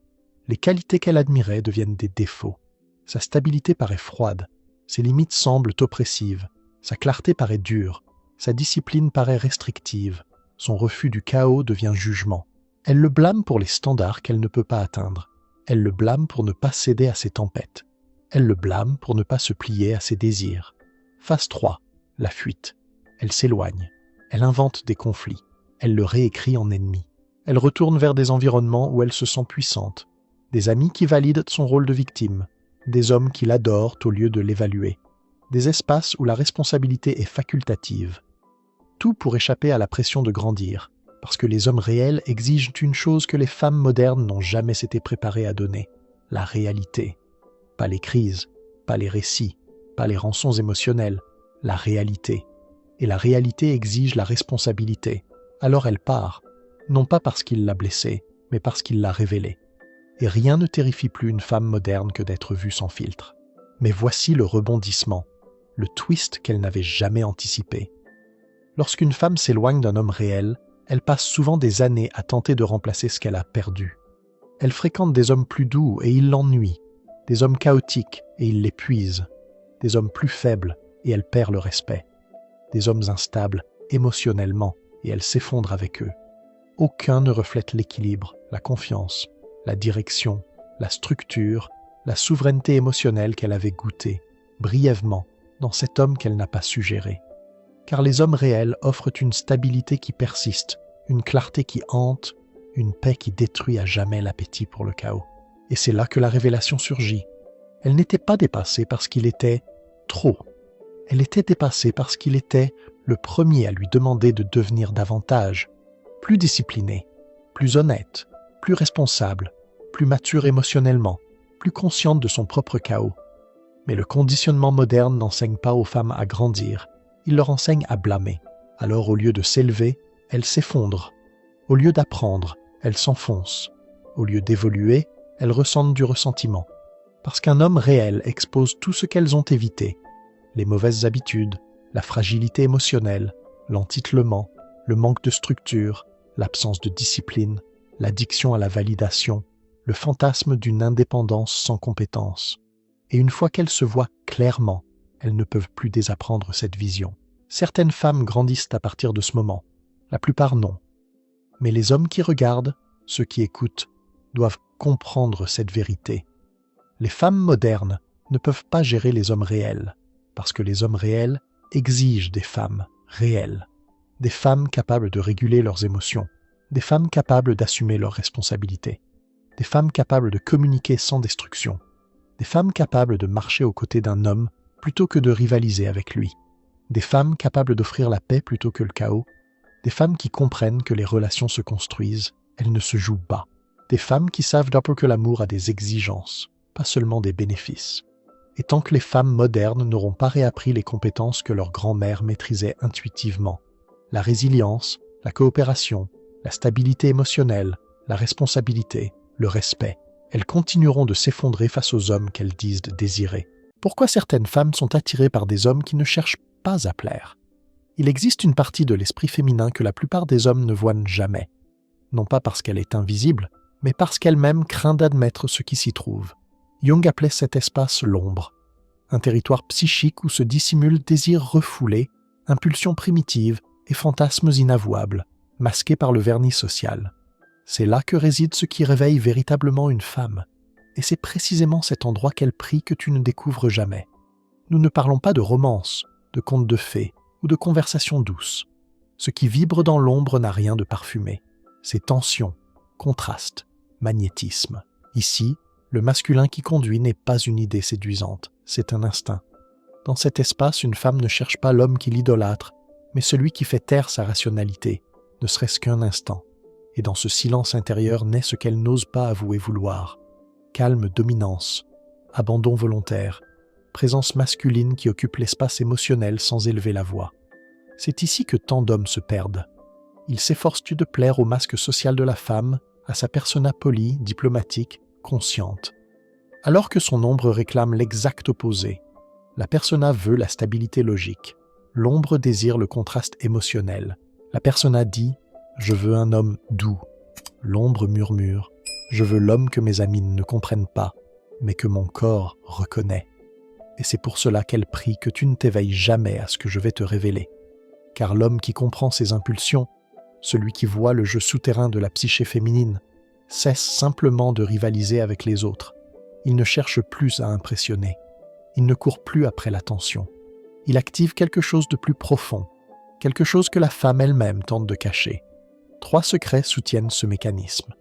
Les qualités qu'elle admirait deviennent des défauts. Sa stabilité paraît froide, ses limites semblent oppressives, sa clarté paraît dure, sa discipline paraît restrictive, son refus du chaos devient jugement. Elle le blâme pour les standards qu'elle ne peut pas atteindre. Elle le blâme pour ne pas céder à ses tempêtes. Elle le blâme pour ne pas se plier à ses désirs. Phase 3, la fuite. Elle s'éloigne. Elle invente des conflits. Elle le réécrit en ennemi. Elle retourne vers des environnements où elle se sent puissante. Des amis qui valident son rôle de victime. Des hommes qui l'adorent au lieu de l'évaluer. Des espaces où la responsabilité est facultative. Tout pour échapper à la pression de grandir, parce que les hommes réels exigent une chose que les femmes modernes n'ont jamais été préparées à donner, la réalité. Pas les crises, pas les récits, pas les rançons émotionnelles, la réalité. Et la réalité exige la responsabilité. Alors elle part, non pas parce qu'il l'a blessée, mais parce qu'il l'a révélée. Et rien ne terrifie plus une femme moderne que d'être vue sans filtre. Mais voici le rebondissement, le twist qu'elle n'avait jamais anticipé. Lorsqu'une femme s'éloigne d'un homme réel, elle passe souvent des années à tenter de remplacer ce qu'elle a perdu. Elle fréquente des hommes plus doux et ils l'ennuient, des hommes chaotiques et ils l'épuisent, des hommes plus faibles et elle perd le respect, des hommes instables émotionnellement et elle s'effondre avec eux. Aucun ne reflète l'équilibre, la confiance, la direction, la structure, la souveraineté émotionnelle qu'elle avait goûtée, brièvement, dans cet homme qu'elle n'a pas su gérer. Car les hommes réels offrent une stabilité qui persiste, une clarté qui hante, une paix qui détruit à jamais l'appétit pour le chaos. Et c'est là que la révélation surgit. Elle n'était pas dépassée parce qu'il était trop. Elle était dépassée parce qu'il était le premier à lui demander de devenir davantage, plus discipliné, plus honnête, plus responsable, plus mature émotionnellement, plus consciente de son propre chaos. Mais le conditionnement moderne n'enseigne pas aux femmes à grandir, il leur enseigne à blâmer. Alors au lieu de s'élever, elles s'effondrent. Au lieu d'apprendre, elles s'enfoncent. Au lieu d'évoluer, elles ressentent du ressentiment. Parce qu'un homme réel expose tout ce qu'elles ont évité. Les mauvaises habitudes, la fragilité émotionnelle, l'entitlement, le manque de structure, l'absence de discipline, l'addiction à la validation, le fantasme d'une indépendance sans compétence. Et une fois qu'elles se voient clairement, elles ne peuvent plus désapprendre cette vision. Certaines femmes grandissent à partir de ce moment, la plupart non. Mais les hommes qui regardent, ceux qui écoutent, doivent comprendre cette vérité. Les femmes modernes ne peuvent pas gérer les hommes réels, parce que les hommes réels exigent des femmes réelles, des femmes capables de réguler leurs émotions, des femmes capables d'assumer leurs responsabilités, des femmes capables de communiquer sans destruction, des femmes capables de marcher aux côtés d'un homme plutôt que de rivaliser avec lui, des femmes capables d'offrir la paix plutôt que le chaos, des femmes qui comprennent que les relations se construisent, elles ne se jouent pas, des femmes qui savent d'abord que l'amour a des exigences, pas seulement des bénéfices. Et tant que les femmes modernes n'auront pas réappris les compétences que leur grand-mère maîtrisait intuitivement, la résilience, la coopération, la stabilité émotionnelle, la responsabilité, le respect, elles continueront de s'effondrer face aux hommes qu'elles disent désirer. Pourquoi certaines femmes sont attirées par des hommes qui ne cherchent pas à plaire? Il existe une partie de l'esprit féminin que la plupart des hommes ne voient jamais. Non pas parce qu'elle est invisible, mais parce qu'elle-même craint d'admettre ce qui s'y trouve. Jung appelait cet espace l'ombre, un territoire psychique où se dissimulent désirs refoulés, impulsions primitives et fantasmes inavouables, masqués par le vernis social. C'est là que réside ce qui réveille véritablement une femme, et c'est précisément cet endroit qu'elle prie que tu ne découvres jamais. Nous ne parlons pas de romance, de contes de fées ou de conversations douces. Ce qui vibre dans l'ombre n'a rien de parfumé. C'est tension, contraste, magnétisme. Ici, le masculin qui conduit n'est pas une idée séduisante, c'est un instinct. Dans cet espace, une femme ne cherche pas l'homme qui l'idolâtre, mais celui qui fait taire sa rationalité, ne serait-ce qu'un instant, et dans ce silence intérieur naît ce qu'elle n'ose pas avouer vouloir. Calme dominance, abandon volontaire, présence masculine qui occupe l'espace émotionnel sans élever la voix. C'est ici que tant d'hommes se perdent. Ils s'efforcent de plaire au masque social de la femme, à sa persona polie, diplomatique, consciente. Alors que son ombre réclame l'exact opposé. La persona veut la stabilité logique. L'ombre désire le contraste émotionnel. La persona dit « Je veux un homme doux ». L'ombre murmure « Je veux l'homme que mes amis ne comprennent pas, mais que mon corps reconnaît. » Et c'est pour cela qu'elle prie que tu ne t'éveilles jamais à ce que je vais te révéler. Car l'homme qui comprend ses impulsions, celui qui voit le jeu souterrain de la psyché féminine, cesse simplement de rivaliser avec les autres. Il ne cherche plus à impressionner. Il ne court plus après l'attention. Il active quelque chose de plus profond, quelque chose que la femme elle-même tente de cacher. 3 secrets soutiennent ce mécanisme.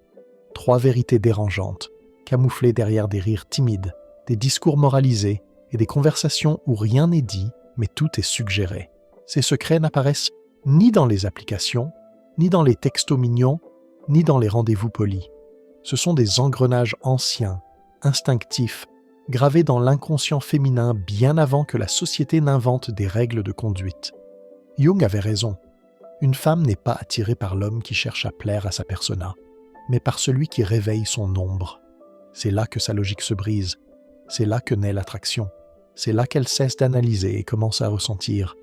3 vérités dérangeantes, camouflées derrière des rires timides, des discours moralisés et des conversations où rien n'est dit, mais tout est suggéré. Ces secrets n'apparaissent ni dans les applications, ni dans les textos mignons, ni dans les rendez-vous polis. Ce sont des engrenages anciens, instinctifs, gravés dans l'inconscient féminin bien avant que la société n'invente des règles de conduite. Jung avait raison. Une femme n'est pas attirée par l'homme qui cherche à plaire à sa persona, mais par celui qui réveille son ombre. C'est là que sa logique se brise. C'est là que naît l'attraction. C'est là qu'elle cesse d'analyser et commence à ressentir.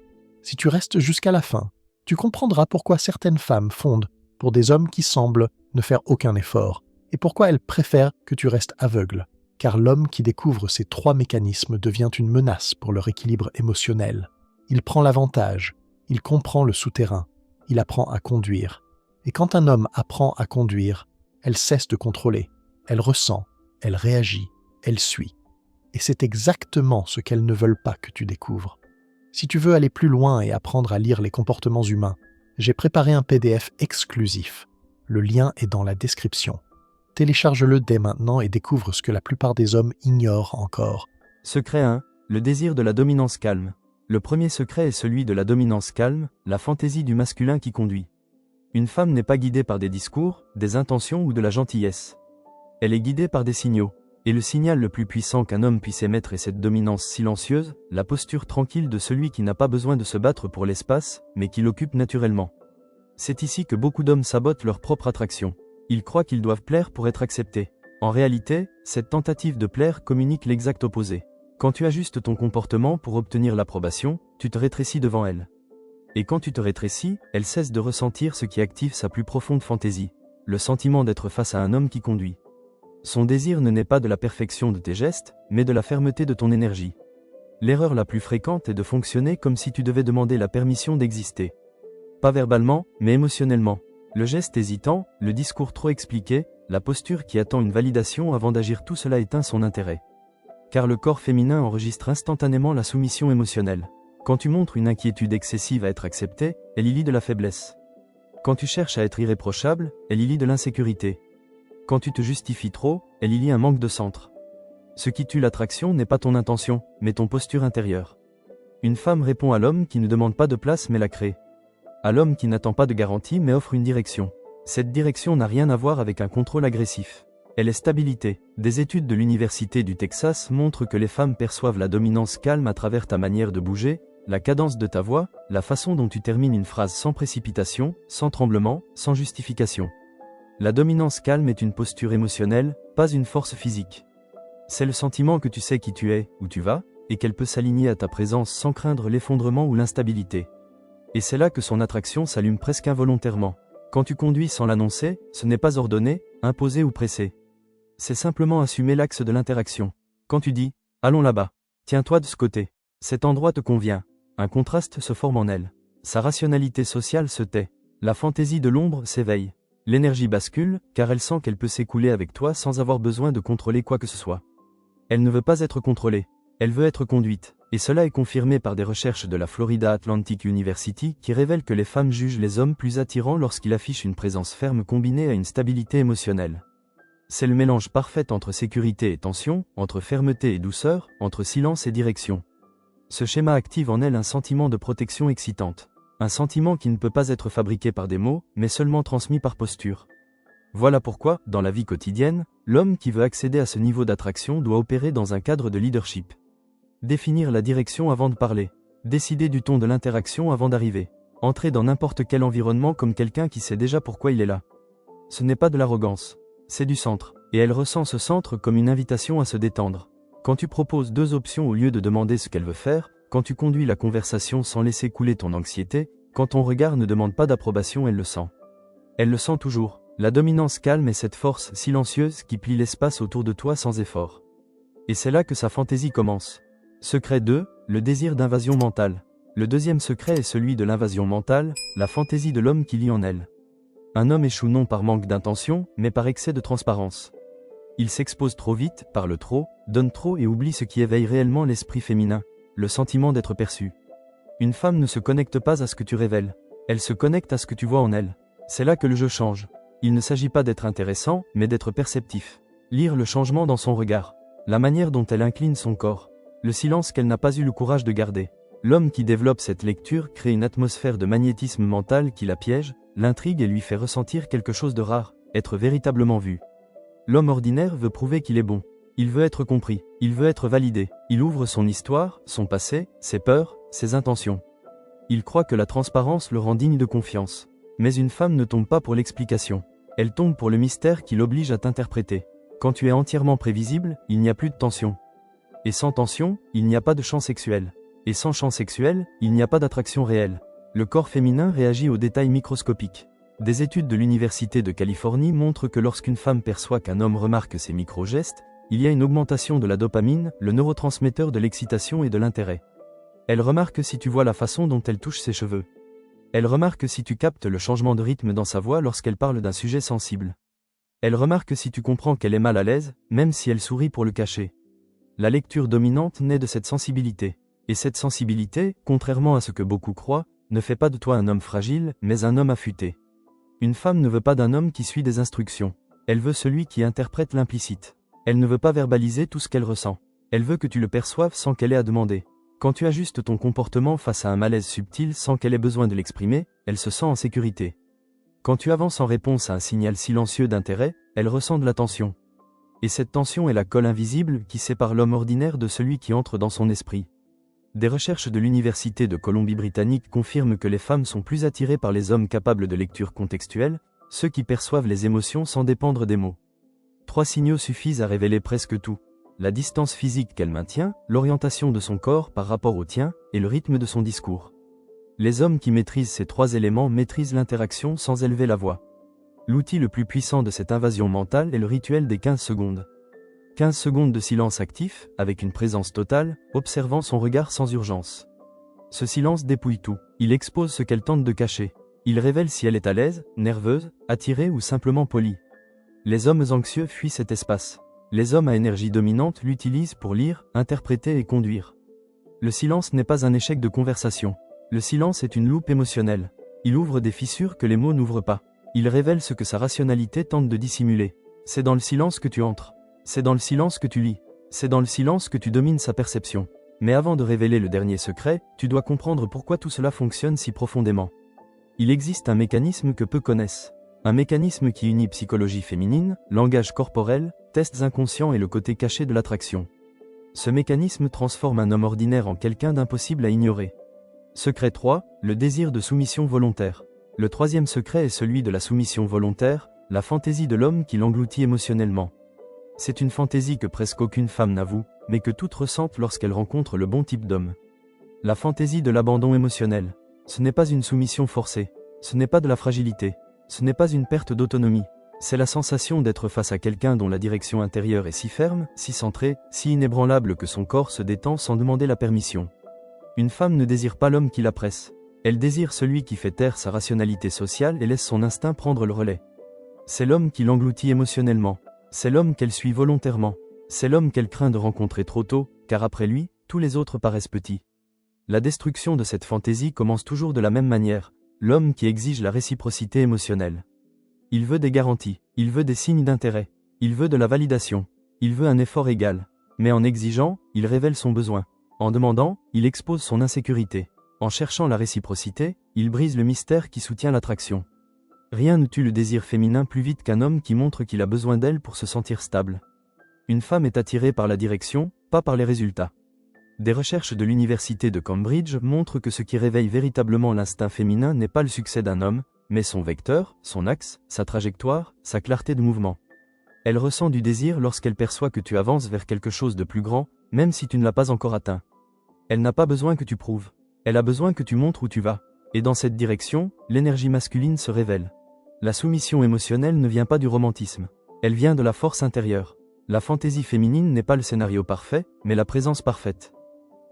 Si tu restes jusqu'à la fin, tu comprendras pourquoi certaines femmes fondent pour des hommes qui semblent ne faire aucun effort, et pourquoi elles préfèrent que tu restes aveugle, car l'homme qui découvre ces 3 mécanismes devient une menace pour leur équilibre émotionnel. Il prend l'avantage, il comprend le souterrain, il apprend à conduire. Et quand un homme apprend à conduire, elle cesse de contrôler, elle ressent, elle réagit, elle suit. Et c'est exactement ce qu'elles ne veulent pas que tu découvres. Si tu veux aller plus loin et apprendre à lire les comportements humains, j'ai préparé un PDF exclusif. Le lien est dans la description. Télécharge-le dès maintenant et découvre ce que la plupart des hommes ignorent encore. Secret 1. Le désir de la dominance calme. Le premier secret est celui de la dominance calme, la fantaisie du masculin qui conduit. Une femme n'est pas guidée par des discours, des intentions ou de la gentillesse. Elle est guidée par des signaux. Et le signal le plus puissant qu'un homme puisse émettre est cette dominance silencieuse, la posture tranquille de celui qui n'a pas besoin de se battre pour l'espace, mais qui l'occupe naturellement. C'est ici que beaucoup d'hommes sabotent leur propre attraction. Ils croient qu'ils doivent plaire pour être acceptés. En réalité, cette tentative de plaire communique l'exact opposé. Quand tu ajustes ton comportement pour obtenir l'approbation, tu te rétrécis devant elle. Et quand tu te rétrécis, elle cesse de ressentir ce qui active sa plus profonde fantaisie, le sentiment d'être face à un homme qui conduit. Son désir ne naît pas de la perfection de tes gestes, mais de la fermeté de ton énergie. L'erreur la plus fréquente est de fonctionner comme si tu devais demander la permission d'exister. Pas verbalement, mais émotionnellement. Le geste hésitant, le discours trop expliqué, la posture qui attend une validation avant d'agir, tout cela éteint son intérêt. Car le corps féminin enregistre instantanément la soumission émotionnelle. Quand tu montres une inquiétude excessive à être acceptée, elle y lit de la faiblesse. Quand tu cherches à être irréprochable, elle y lit de l'insécurité. Quand tu te justifies trop, elle y lit un manque de centre. Ce qui tue l'attraction n'est pas ton intention, mais ton posture intérieure. Une femme répond à l'homme qui ne demande pas de place mais la crée. À l'homme qui n'attend pas de garantie mais offre une direction. Cette direction n'a rien à voir avec un contrôle agressif. Elle est stabilité. Des études de l'Université du Texas montrent que les femmes perçoivent la dominance calme à travers ta manière de bouger, la cadence de ta voix, la façon dont tu termines une phrase sans précipitation, sans tremblement, sans justification. La dominance calme est une posture émotionnelle, pas une force physique. C'est le sentiment que tu sais qui tu es, où tu vas, et qu'elle peut s'aligner à ta présence sans craindre l'effondrement ou l'instabilité. Et c'est là que son attraction s'allume presque involontairement. Quand tu conduis sans l'annoncer, ce n'est pas ordonné, imposé ou pressé. C'est simplement assumer l'axe de l'interaction. Quand tu dis « allons là-bas »,« tiens-toi de ce côté »,« cet endroit te convient », un contraste se forme en elle. Sa rationalité sociale se tait. La fantaisie de l'ombre s'éveille. L'énergie bascule, car elle sent qu'elle peut s'écouler avec toi sans avoir besoin de contrôler quoi que ce soit. Elle ne veut pas être contrôlée, elle veut être conduite, et cela est confirmé par des recherches de la Florida Atlantic University qui révèlent que les femmes jugent les hommes plus attirants lorsqu'ils affichent une présence ferme combinée à une stabilité émotionnelle. C'est le mélange parfait entre sécurité et tension, entre fermeté et douceur, entre silence et direction. Ce schéma active en elle un sentiment de protection excitante. Un sentiment qui ne peut pas être fabriqué par des mots, mais seulement transmis par posture. Voilà pourquoi, dans la vie quotidienne, l'homme qui veut accéder à ce niveau d'attraction doit opérer dans un cadre de leadership. Définir la direction avant de parler. Décider du ton de l'interaction avant d'arriver. Entrer dans n'importe quel environnement comme quelqu'un qui sait déjà pourquoi il est là. Ce n'est pas de l'arrogance, c'est du centre, et elle ressent ce centre comme une invitation à se détendre. Quand tu proposes 2 options au lieu de demander ce qu'elle veut faire, quand tu conduis la conversation sans laisser couler ton anxiété, quand ton regard ne demande pas d'approbation, elle le sent. Elle le sent toujours. La dominance calme est cette force silencieuse qui plie l'espace autour de toi sans effort. Et c'est là que sa fantaisie commence. Secret 2, le désir d'invasion mentale. Le deuxième secret est celui de l'invasion mentale, la fantaisie de l'homme qui lit en elle. Un homme échoue non par manque d'intention, mais par excès de transparence. Il s'expose trop vite, parle trop, donne trop et oublie ce qui éveille réellement l'esprit féminin, le sentiment d'être perçu. Une femme ne se connecte pas à ce que tu révèles, elle se connecte à ce que tu vois en elle. C'est là que le jeu change. Il ne s'agit pas d'être intéressant, mais d'être perceptif. Lire le changement dans son regard, la manière dont elle incline son corps, le silence qu'elle n'a pas eu le courage de garder. L'homme qui développe cette lecture crée une atmosphère de magnétisme mental qui la piège, l'intrigue et lui fait ressentir quelque chose de rare, être véritablement vu. L'homme ordinaire veut prouver qu'il est bon. Il veut être compris, il veut être validé. Il ouvre son histoire, son passé, ses peurs, ses intentions. Il croit que la transparence le rend digne de confiance. Mais une femme ne tombe pas pour l'explication. Elle tombe pour le mystère qui l'oblige à t'interpréter. Quand tu es entièrement prévisible, il n'y a plus de tension. Et sans tension, il n'y a pas de champ sexuel. Et sans champ sexuel, il n'y a pas d'attraction réelle. Le corps féminin réagit aux détails microscopiques. Des études de l'Université de Californie montrent que lorsqu'une femme perçoit qu'un homme remarque ses micro-gestes, il y a une augmentation de la dopamine, le neurotransmetteur de l'excitation et de l'intérêt. Elle remarque si tu vois la façon dont elle touche ses cheveux. Elle remarque si tu captes le changement de rythme dans sa voix lorsqu'elle parle d'un sujet sensible. Elle remarque si tu comprends qu'elle est mal à l'aise, même si elle sourit pour le cacher. La lecture dominante naît de cette sensibilité. Et cette sensibilité, contrairement à ce que beaucoup croient, ne fait pas de toi un homme fragile, mais un homme affûté. Une femme ne veut pas d'un homme qui suit des instructions. Elle veut celui qui interprète l'implicite. Elle ne veut pas verbaliser tout ce qu'elle ressent. Elle veut que tu le perçoives sans qu'elle ait à demander. Quand tu ajustes ton comportement face à un malaise subtil sans qu'elle ait besoin de l'exprimer, elle se sent en sécurité. Quand tu avances en réponse à un signal silencieux d'intérêt, elle ressent de la tension. Et cette tension est la colle invisible qui sépare l'homme ordinaire de celui qui entre dans son esprit. Des recherches de l'Université de Colombie-Britannique confirment que les femmes sont plus attirées par les hommes capables de lecture contextuelle, ceux qui perçoivent les émotions sans dépendre des mots. 3 signaux suffisent à révéler presque tout. La distance physique qu'elle maintient, l'orientation de son corps par rapport au tien, et le rythme de son discours. Les hommes qui maîtrisent ces 3 éléments maîtrisent l'interaction sans élever la voix. L'outil le plus puissant de cette invasion mentale est le rituel des 15 secondes. 15 secondes de silence actif, avec une présence totale, observant son regard sans urgence. Ce silence dépouille tout. Il expose ce qu'elle tente de cacher. Il révèle si elle est à l'aise, nerveuse, attirée ou simplement polie. Les hommes anxieux fuient cet espace. Les hommes à énergie dominante l'utilisent pour lire, interpréter et conduire. Le silence n'est pas un échec de conversation. Le silence est une loupe émotionnelle. Il ouvre des fissures que les mots n'ouvrent pas. Il révèle ce que sa rationalité tente de dissimuler. C'est dans le silence que tu entres. C'est dans le silence que tu lis. C'est dans le silence que tu domines sa perception. Mais avant de révéler le dernier secret, tu dois comprendre pourquoi tout cela fonctionne si profondément. Il existe un mécanisme que peu connaissent. Un mécanisme qui unit psychologie féminine, langage corporel, tests inconscients et le côté caché de l'attraction. Ce mécanisme transforme un homme ordinaire en quelqu'un d'impossible à ignorer. Secret 3, le désir de soumission volontaire. Le 3e secret est celui de la soumission volontaire, la fantaisie de l'homme qui l'engloutit émotionnellement. C'est une fantaisie que presque aucune femme n'avoue, mais que toutes ressentent lorsqu'elles rencontrent le bon type d'homme. La fantaisie de l'abandon émotionnel. Ce n'est pas une soumission forcée. Ce n'est pas de la fragilité. Ce n'est pas une perte d'autonomie. C'est la sensation d'être face à quelqu'un dont la direction intérieure est si ferme, si centrée, si inébranlable que son corps se détend sans demander la permission. Une femme ne désire pas l'homme qui la presse. Elle désire celui qui fait taire sa rationalité sociale et laisse son instinct prendre le relais. C'est l'homme qui l'engloutit émotionnellement. C'est l'homme qu'elle suit volontairement. C'est l'homme qu'elle craint de rencontrer trop tôt, car après lui, tous les autres paraissent petits. La destruction de cette fantaisie commence toujours de la même manière, l'homme qui exige la réciprocité émotionnelle. Il veut des garanties, il veut des signes d'intérêt, il veut de la validation, il veut un effort égal. Mais en exigeant, il révèle son besoin. En demandant, il expose son insécurité. En cherchant la réciprocité, il brise le mystère qui soutient l'attraction. Rien ne tue le désir féminin plus vite qu'un homme qui montre qu'il a besoin d'elle pour se sentir stable. Une femme est attirée par la direction, pas par les résultats. Des recherches de l'université de Cambridge montrent que ce qui réveille véritablement l'instinct féminin n'est pas le succès d'un homme, mais son vecteur, son axe, sa trajectoire, sa clarté de mouvement. Elle ressent du désir lorsqu'elle perçoit que tu avances vers quelque chose de plus grand, même si tu ne l'as pas encore atteint. Elle n'a pas besoin que tu prouves. Elle a besoin que tu montres où tu vas. Et dans cette direction, l'énergie masculine se révèle. La soumission émotionnelle ne vient pas du romantisme. Elle vient de la force intérieure. La fantaisie féminine n'est pas le scénario parfait, mais la présence parfaite.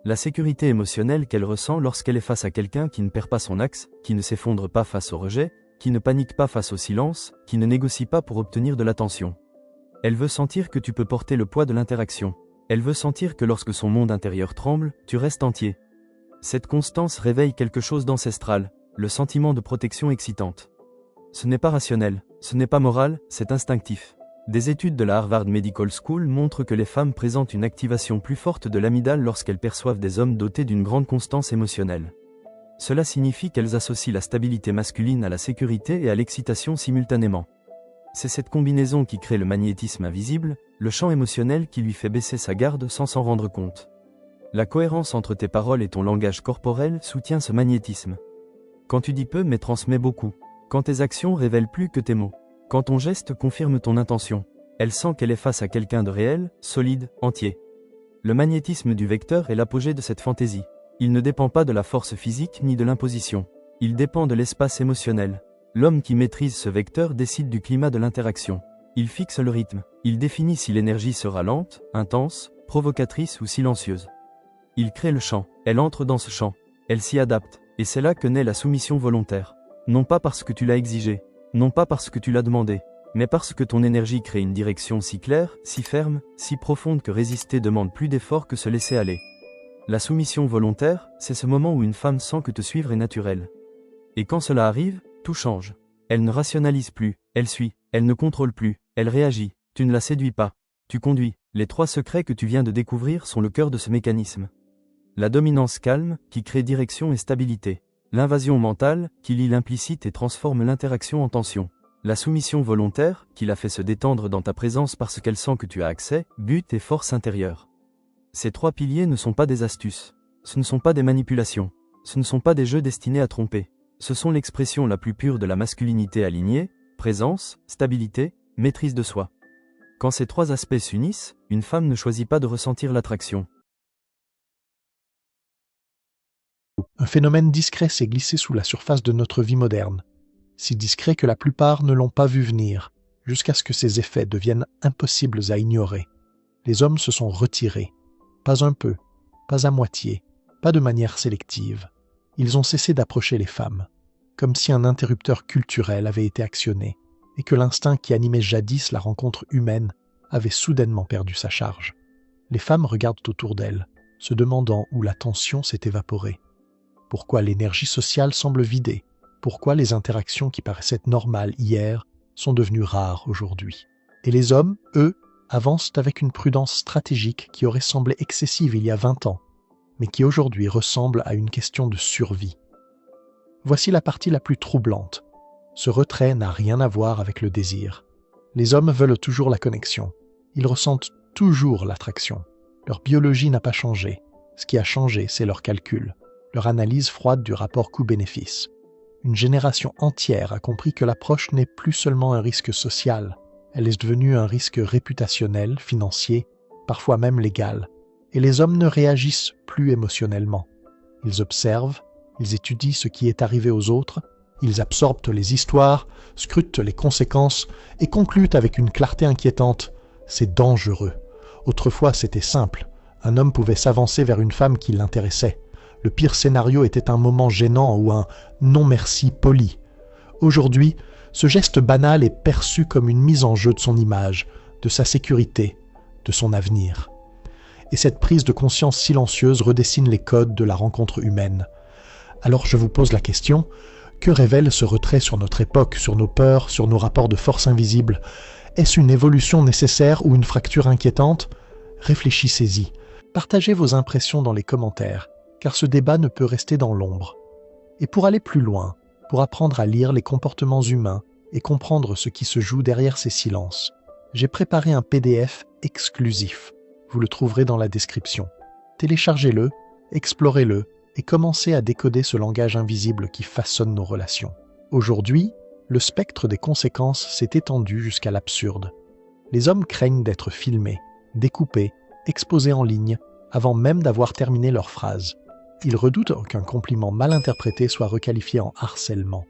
La sécurité émotionnelle qu'elle ressent lorsqu'elle est face à quelqu'un qui ne perd pas son axe, qui ne s'effondre pas face au rejet, qui ne panique pas face au silence, qui ne négocie pas pour obtenir de l'attention. Elle veut sentir que tu peux porter le poids de l'interaction. Elle veut sentir que lorsque son monde intérieur tremble, tu restes entier. Cette constance réveille quelque chose d'ancestral, le sentiment de protection excitante. Ce n'est pas rationnel, ce n'est pas moral, c'est instinctif. Des études de la Harvard Medical School montrent que les femmes présentent une activation plus forte de l'amygdale lorsqu'elles perçoivent des hommes dotés d'une grande constance émotionnelle. Cela signifie qu'elles associent la stabilité masculine à la sécurité et à l'excitation simultanément. C'est cette combinaison qui crée le magnétisme invisible, le champ émotionnel qui lui fait baisser sa garde sans s'en rendre compte. La cohérence entre tes paroles et ton langage corporel soutient ce magnétisme. Quand tu dis peu mais transmets beaucoup. Quand tes actions révèlent plus que tes mots. Quand ton geste confirme ton intention. Elle sent qu'elle est face à quelqu'un de réel, solide, entier. Le magnétisme du vecteur est l'apogée de cette fantaisie. Il ne dépend pas de la force physique ni de l'imposition. Il dépend de l'espace émotionnel. L'homme qui maîtrise ce vecteur décide du climat de l'interaction. Il fixe le rythme. Il définit si l'énergie sera lente, intense, provocatrice ou silencieuse. Il crée le champ. Elle entre dans ce champ. Elle s'y adapte. Et c'est là que naît la soumission volontaire. Non pas parce que tu l'as exigé. Non pas parce que tu l'as demandé. Mais parce que ton énergie crée une direction si claire, si ferme, si profonde que résister demande plus d'efforts que se laisser aller. La soumission volontaire, c'est ce moment où une femme sent que te suivre est naturel. Et quand cela arrive, tout change. Elle ne rationalise plus, elle suit, elle ne contrôle plus, elle réagit, tu ne la séduis pas, tu conduis. Les 3 secrets que tu viens de découvrir sont le cœur de ce mécanisme. La dominance calme, qui crée direction et stabilité. L'invasion mentale, qui lie l'implicite et transforme l'interaction en tension. La soumission volontaire, qui la fait se détendre dans ta présence parce qu'elle sent que tu as accès, but et force intérieure. Ces 3 piliers ne sont pas des astuces. Ce ne sont pas des manipulations. Ce ne sont pas des jeux destinés à tromper. Ce sont l'expression la plus pure de la masculinité alignée, présence, stabilité, maîtrise de soi. Quand ces 3 aspects s'unissent, une femme ne choisit pas de ressentir l'attraction. Un phénomène discret s'est glissé sous la surface de notre vie moderne, si discret que la plupart ne l'ont pas vu venir, jusqu'à ce que ses effets deviennent impossibles à ignorer. Les hommes se sont retirés, pas un peu, pas à moitié, pas de manière sélective. Ils ont cessé d'approcher les femmes, comme si un interrupteur culturel avait été actionné, et que l'instinct qui animait jadis la rencontre humaine avait soudainement perdu sa charge. Les femmes regardent autour d'elles, se demandant où la tension s'est évaporée. Pourquoi l'énergie sociale semble vidée? Pourquoi les interactions qui paraissaient normales hier sont devenues rares aujourd'hui? Et les hommes, eux, avancent avec une prudence stratégique qui aurait semblé excessive il y a 20 ans, mais qui aujourd'hui ressemble à une question de survie. Voici la partie la plus troublante. Ce retrait n'a rien à voir avec le désir. Les hommes veulent toujours la connexion. Ils ressentent toujours l'attraction. Leur biologie n'a pas changé. Ce qui a changé, c'est leur calcul, leur analyse froide du rapport coût-bénéfice. Une génération entière a compris que l'approche n'est plus seulement un risque social, elle est devenue un risque réputationnel, financier, parfois même légal. Et les hommes ne réagissent plus émotionnellement. Ils observent, ils étudient ce qui est arrivé aux autres, ils absorbent les histoires, scrutent les conséquences et concluent avec une clarté inquiétante. C'est dangereux. Autrefois, c'était simple. Un homme pouvait s'avancer vers une femme qui l'intéressait. Le pire scénario était un moment gênant ou un « non merci » poli. Aujourd'hui, ce geste banal est perçu comme une mise en jeu de son image, de sa sécurité, de son avenir. Et cette prise de conscience silencieuse redessine les codes de la rencontre humaine. Alors je vous pose la question, que révèle ce retrait sur notre époque, sur nos peurs, sur nos rapports de force invisibles? Est-ce une évolution nécessaire ou une fracture inquiétante? Réfléchissez-y. Partagez vos impressions dans les commentaires. car ce débat ne peut rester dans l'ombre. Et pour aller plus loin, pour apprendre à lire les comportements humains et comprendre ce qui se joue derrière ces silences, j'ai préparé un PDF exclusif. Vous le trouverez dans la description. Téléchargez-le, explorez-le et commencez à décoder ce langage invisible qui façonne nos relations. Aujourd'hui, le spectre des conséquences s'est étendu jusqu'à l'absurde. Les hommes craignent d'être filmés, découpés, exposés en ligne, avant même d'avoir terminé leur phrase. Ils redoutent qu'un compliment mal interprété soit requalifié en harcèlement.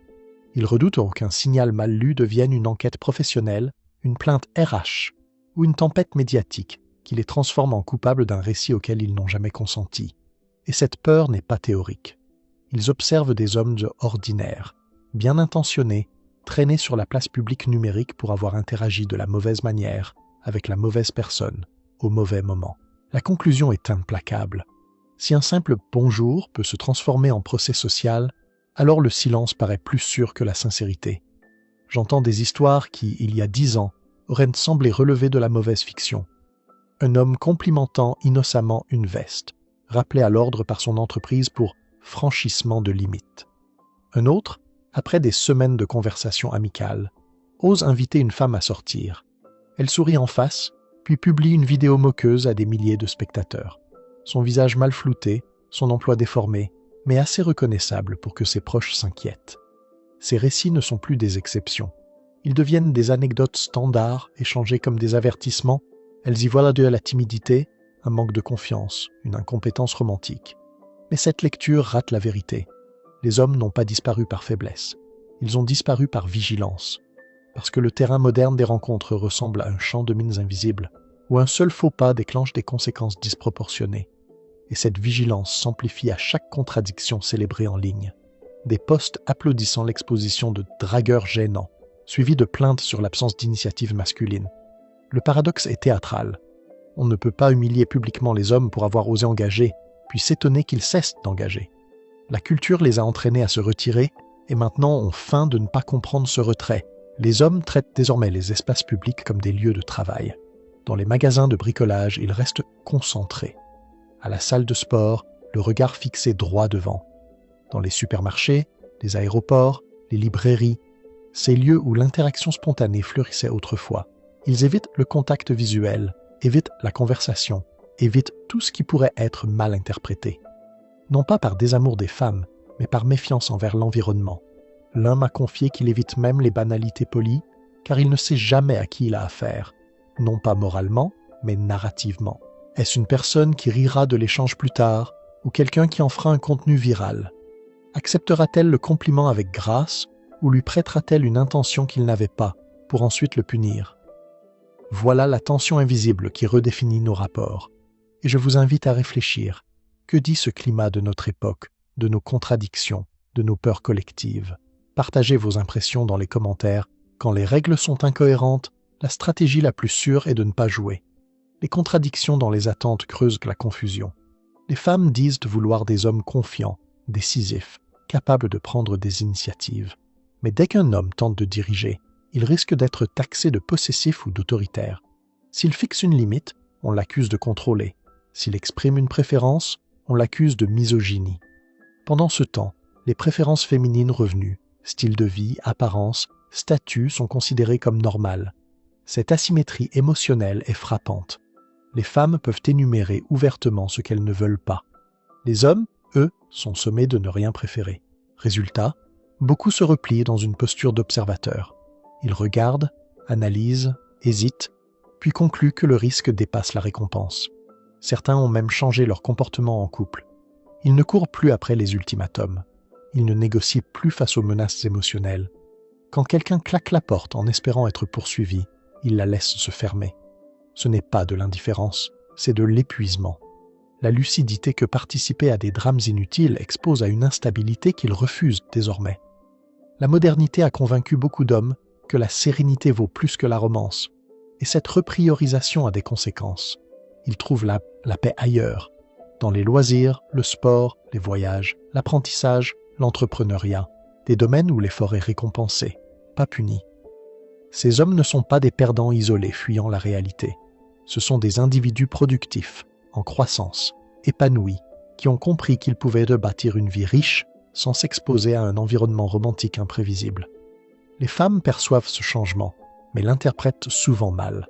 Ils redoutent qu'un signal mal lu devienne une enquête professionnelle, une plainte RH ou une tempête médiatique qui les transforme en coupables d'un récit auquel ils n'ont jamais consenti. Et cette peur n'est pas théorique. Ils observent des hommes ordinaires, bien intentionnés, traînés sur la place publique numérique pour avoir interagi de la mauvaise manière avec la mauvaise personne au mauvais moment. La conclusion est implacable. Si un simple « bonjour » peut se transformer en procès social, alors le silence paraît plus sûr que la sincérité. J'entends des histoires qui, il y a 10 ans, auraient semblé relever de la mauvaise fiction. Un homme complimentant innocemment une veste, rappelé à l'ordre par son entreprise pour franchissement de limite. Un autre, après des semaines de conversation amicale, ose inviter une femme à sortir. Elle sourit en face, puis publie une vidéo moqueuse à des milliers de spectateurs. Son visage mal flouté, son emploi déformé, mais assez reconnaissable pour que ses proches s'inquiètent. Ces récits ne sont plus des exceptions. Ils deviennent des anecdotes standards, échangées comme des avertissements. Elles y voient de la timidité, un manque de confiance, une incompétence romantique. Mais cette lecture rate la vérité. Les hommes n'ont pas disparu par faiblesse. Ils ont disparu par vigilance. Parce que le terrain moderne des rencontres ressemble à un champ de mines invisibles, où un seul faux pas déclenche des conséquences disproportionnées. Et cette vigilance s'amplifie à chaque contradiction célébrée en ligne. Des posts applaudissant l'exposition de dragueurs gênants, suivis de plaintes sur l'absence d'initiative masculine. Le paradoxe est théâtral. On ne peut pas humilier publiquement les hommes pour avoir osé engager, puis s'étonner qu'ils cessent d'engager. La culture les a entraînés à se retirer, et maintenant ont faim de ne pas comprendre ce retrait. Les hommes traitent désormais les espaces publics comme des lieux de travail. Dans les magasins de bricolage, ils restent concentrés. À la salle de sport, le regard fixé droit devant. Dans les supermarchés, les aéroports, les librairies, ces lieux où l'interaction spontanée fleurissait autrefois. Ils évitent le contact visuel, évitent la conversation, évitent tout ce qui pourrait être mal interprété. Non pas par désamour des femmes, mais par méfiance envers l'environnement. L'un m'a confié qu'il évite même les banalités polies, car il ne sait jamais à qui il a affaire, non pas moralement, mais narrativement. Est-ce une personne qui rira de l'échange plus tard, ou quelqu'un qui en fera un contenu viral? Acceptera-t-elle le compliment avec grâce, ou lui prêtera-t-elle une intention qu'il n'avait pas, pour ensuite le punir? Voilà la tension invisible qui redéfinit nos rapports. Et je vous invite à réfléchir. Que dit ce climat de notre époque, de nos contradictions, de nos peurs collectives? Partagez vos impressions dans les commentaires. Quand les règles sont incohérentes, la stratégie la plus sûre est de ne pas jouer. Les contradictions dans les attentes creusent la confusion. Les femmes disent vouloir des hommes confiants, décisifs, capables de prendre des initiatives. Mais dès qu'un homme tente de diriger, il risque d'être taxé de possessif ou d'autoritaire. S'il fixe une limite, on l'accuse de contrôler. S'il exprime une préférence, on l'accuse de misogynie. Pendant ce temps, les préférences féminines revenues, style de vie, apparence, statut sont considérées comme normales. Cette asymétrie émotionnelle est frappante. Les femmes peuvent énumérer ouvertement ce qu'elles ne veulent pas. Les hommes, eux, sont sommés de ne rien préférer. Résultat, beaucoup se replient dans une posture d'observateur. Ils regardent, analysent, hésitent, puis concluent que le risque dépasse la récompense. Certains ont même changé leur comportement en couple. Ils ne courent plus après les ultimatums. Ils ne négocient plus face aux menaces émotionnelles. Quand quelqu'un claque la porte en espérant être poursuivi, ils la laissent se fermer. Ce n'est pas de l'indifférence, c'est de l'épuisement. La lucidité que participer à des drames inutiles expose à une instabilité qu'ils refusent désormais. La modernité a convaincu beaucoup d'hommes que la sérénité vaut plus que la romance. Et cette repriorisation a des conséquences. Ils trouvent la paix ailleurs, dans les loisirs, le sport, les voyages, l'apprentissage, l'entrepreneuriat, des domaines où l'effort est récompensé, pas puni. Ces hommes ne sont pas des perdants isolés fuyant la réalité. Ce sont des individus productifs, en croissance, épanouis, qui ont compris qu'ils pouvaient bâtir une vie riche sans s'exposer à un environnement romantique imprévisible. Les femmes perçoivent ce changement, mais l'interprètent souvent mal.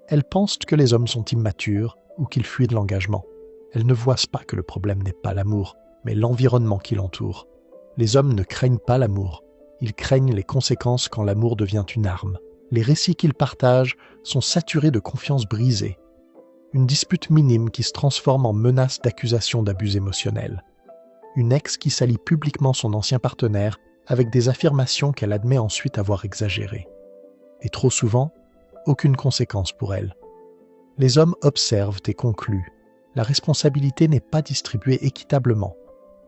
Elles pensent que les hommes sont immatures ou qu'ils fuient de l'engagement. Elles ne voient pas que le problème n'est pas l'amour, mais l'environnement qui l'entoure. Les hommes ne craignent pas l'amour, ils craignent les conséquences quand l'amour devient une arme. Les récits qu'ils partagent sont saturés de confiance brisée. Une dispute minime qui se transforme en menace d'accusation d'abus émotionnels. Une ex qui salit publiquement son ancien partenaire avec des affirmations qu'elle admet ensuite avoir exagérées. Et trop souvent, aucune conséquence pour elle. Les hommes observent et concluent. La responsabilité n'est pas distribuée équitablement.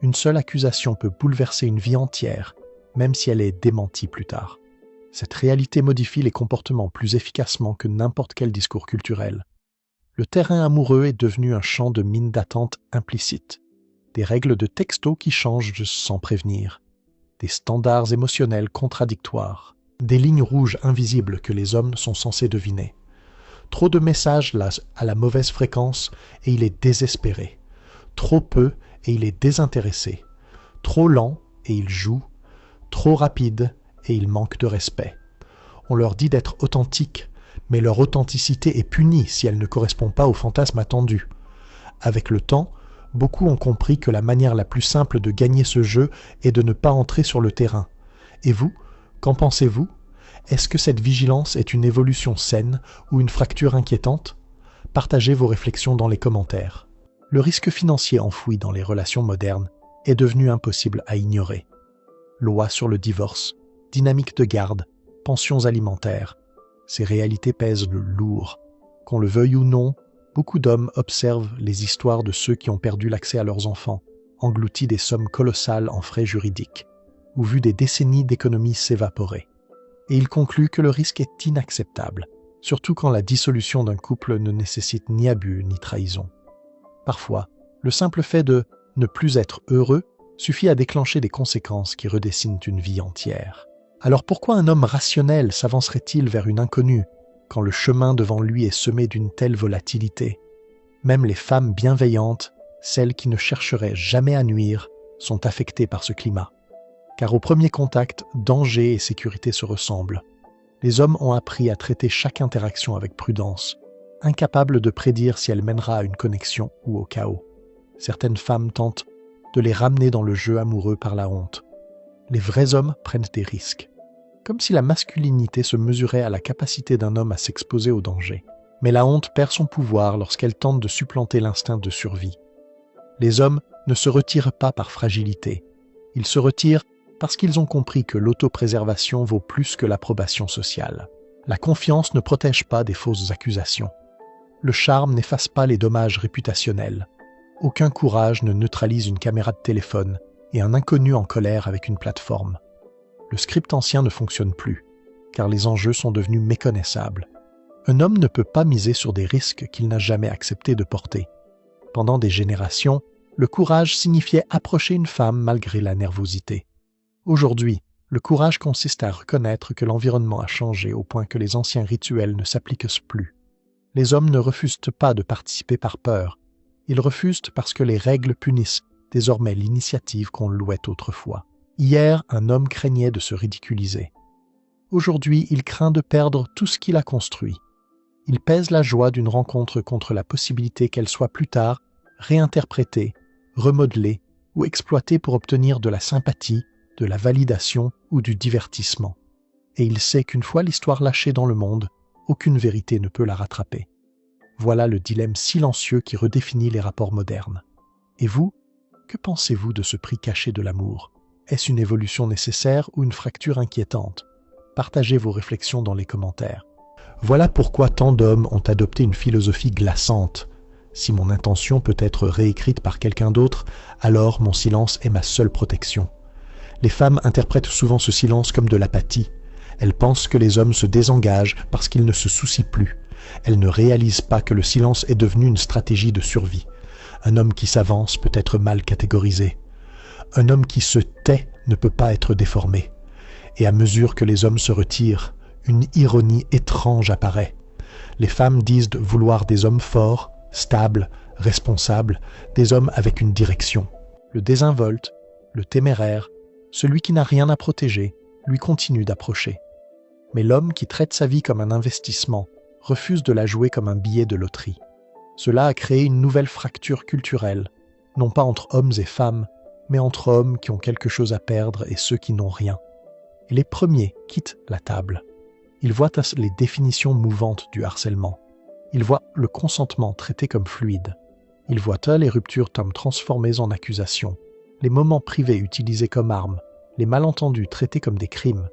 Une seule accusation peut bouleverser une vie entière, même si elle est démentie plus tard. Cette réalité modifie les comportements plus efficacement que n'importe quel discours culturel. Le terrain amoureux est devenu un champ de mine d'attente implicite. Des règles de texto qui changent sans prévenir. Des standards émotionnels contradictoires. Des lignes rouges invisibles que les hommes sont censés deviner. Trop de messages à la mauvaise fréquence et il est désespéré. Trop peu et il est désintéressé. Trop lent et il joue. Trop rapide et il manque de respect. On leur dit d'être authentiques, mais leur authenticité est punie si elle ne correspond pas au fantasme attendu. Avec le temps, beaucoup ont compris que la manière la plus simple de gagner ce jeu est de ne pas entrer sur le terrain. Et vous, qu'en pensez-vous ? Est-ce que cette vigilance est une évolution saine ou une fracture inquiétante ? Partagez vos réflexions dans les commentaires. Le risque financier enfoui dans les relations modernes est devenu impossible à ignorer. Loi sur le divorce, dynamique de garde, pensions alimentaires. Ces réalités pèsent lourd. Qu'on le veuille ou non, beaucoup d'hommes observent les histoires de ceux qui ont perdu l'accès à leurs enfants, engloutis des sommes colossales en frais juridiques, ou vu des décennies d'économies s'évaporer. Et ils concluent que le risque est inacceptable, surtout quand la dissolution d'un couple ne nécessite ni abus ni trahison. Parfois, le simple fait de ne plus être heureux suffit à déclencher des conséquences qui redessinent une vie entière. Alors pourquoi un homme rationnel s'avancerait-il vers une inconnue quand le chemin devant lui est semé d'une telle volatilité ? Même les femmes bienveillantes, celles qui ne chercheraient jamais à nuire, sont affectées par ce climat. Car au premier contact, danger et sécurité se ressemblent. Les hommes ont appris à traiter chaque interaction avec prudence, incapables de prédire si elle mènera à une connexion ou au chaos. Certaines femmes tentent de les ramener dans le jeu amoureux par la honte. Les vrais hommes prennent des risques, comme si la masculinité se mesurait à la capacité d'un homme à s'exposer au danger. Mais la honte perd son pouvoir lorsqu'elle tente de supplanter l'instinct de survie. Les hommes ne se retirent pas par fragilité. Ils se retirent parce qu'ils ont compris que l'autopréservation vaut plus que l'approbation sociale. La confiance ne protège pas des fausses accusations. Le charme n'efface pas les dommages réputationnels. Aucun courage ne neutralise une caméra de téléphone et un inconnu en colère avec une plateforme. Le script ancien ne fonctionne plus, car les enjeux sont devenus méconnaissables. Un homme ne peut pas miser sur des risques qu'il n'a jamais accepté de porter. Pendant des générations, le courage signifiait approcher une femme malgré la nervosité. Aujourd'hui, le courage consiste à reconnaître que l'environnement a changé au point que les anciens rituels ne s'appliquent plus. Les hommes ne refusent pas de participer par peur. Ils refusent parce que les règles punissent désormais l'initiative qu'on louait autrefois. Hier, un homme craignait de se ridiculiser. Aujourd'hui, il craint de perdre tout ce qu'il a construit. Il pèse la joie d'une rencontre contre la possibilité qu'elle soit plus tard réinterprétée, remodelée ou exploitée pour obtenir de la sympathie, de la validation ou du divertissement. Et il sait qu'une fois l'histoire lâchée dans le monde, aucune vérité ne peut la rattraper. Voilà le dilemme silencieux qui redéfinit les rapports modernes. Et vous, que pensez-vous de ce prix caché de l'amour ? Est-ce une évolution nécessaire ou une fracture inquiétante ? Partagez vos réflexions dans les commentaires. Voilà pourquoi tant d'hommes ont adopté une philosophie glaçante. Si mon intention peut être réécrite par quelqu'un d'autre, alors mon silence est ma seule protection. Les femmes interprètent souvent ce silence comme de l'apathie. Elles pensent que les hommes se désengagent parce qu'ils ne se soucient plus. Elles ne réalisent pas que le silence est devenu une stratégie de survie. Un homme qui s'avance peut être mal catégorisé. Un homme qui se tait ne peut pas être déformé. Et à mesure que les hommes se retirent, une ironie étrange apparaît. Les femmes disent vouloir des hommes forts, stables, responsables, des hommes avec une direction. Le désinvolte, le téméraire, celui qui n'a rien à protéger, lui continue d'approcher. Mais l'homme qui traite sa vie comme un investissement refuse de la jouer comme un billet de loterie. Cela a créé une nouvelle fracture culturelle, non pas entre hommes et femmes, mais entre hommes qui ont quelque chose à perdre et ceux qui n'ont rien. Et les premiers quittent la table. Ils voient les définitions mouvantes du harcèlement. Ils voient le consentement traité comme fluide. Ils voient les ruptures comme transformées en accusations, les moments privés utilisés comme armes, les malentendus traités comme des crimes.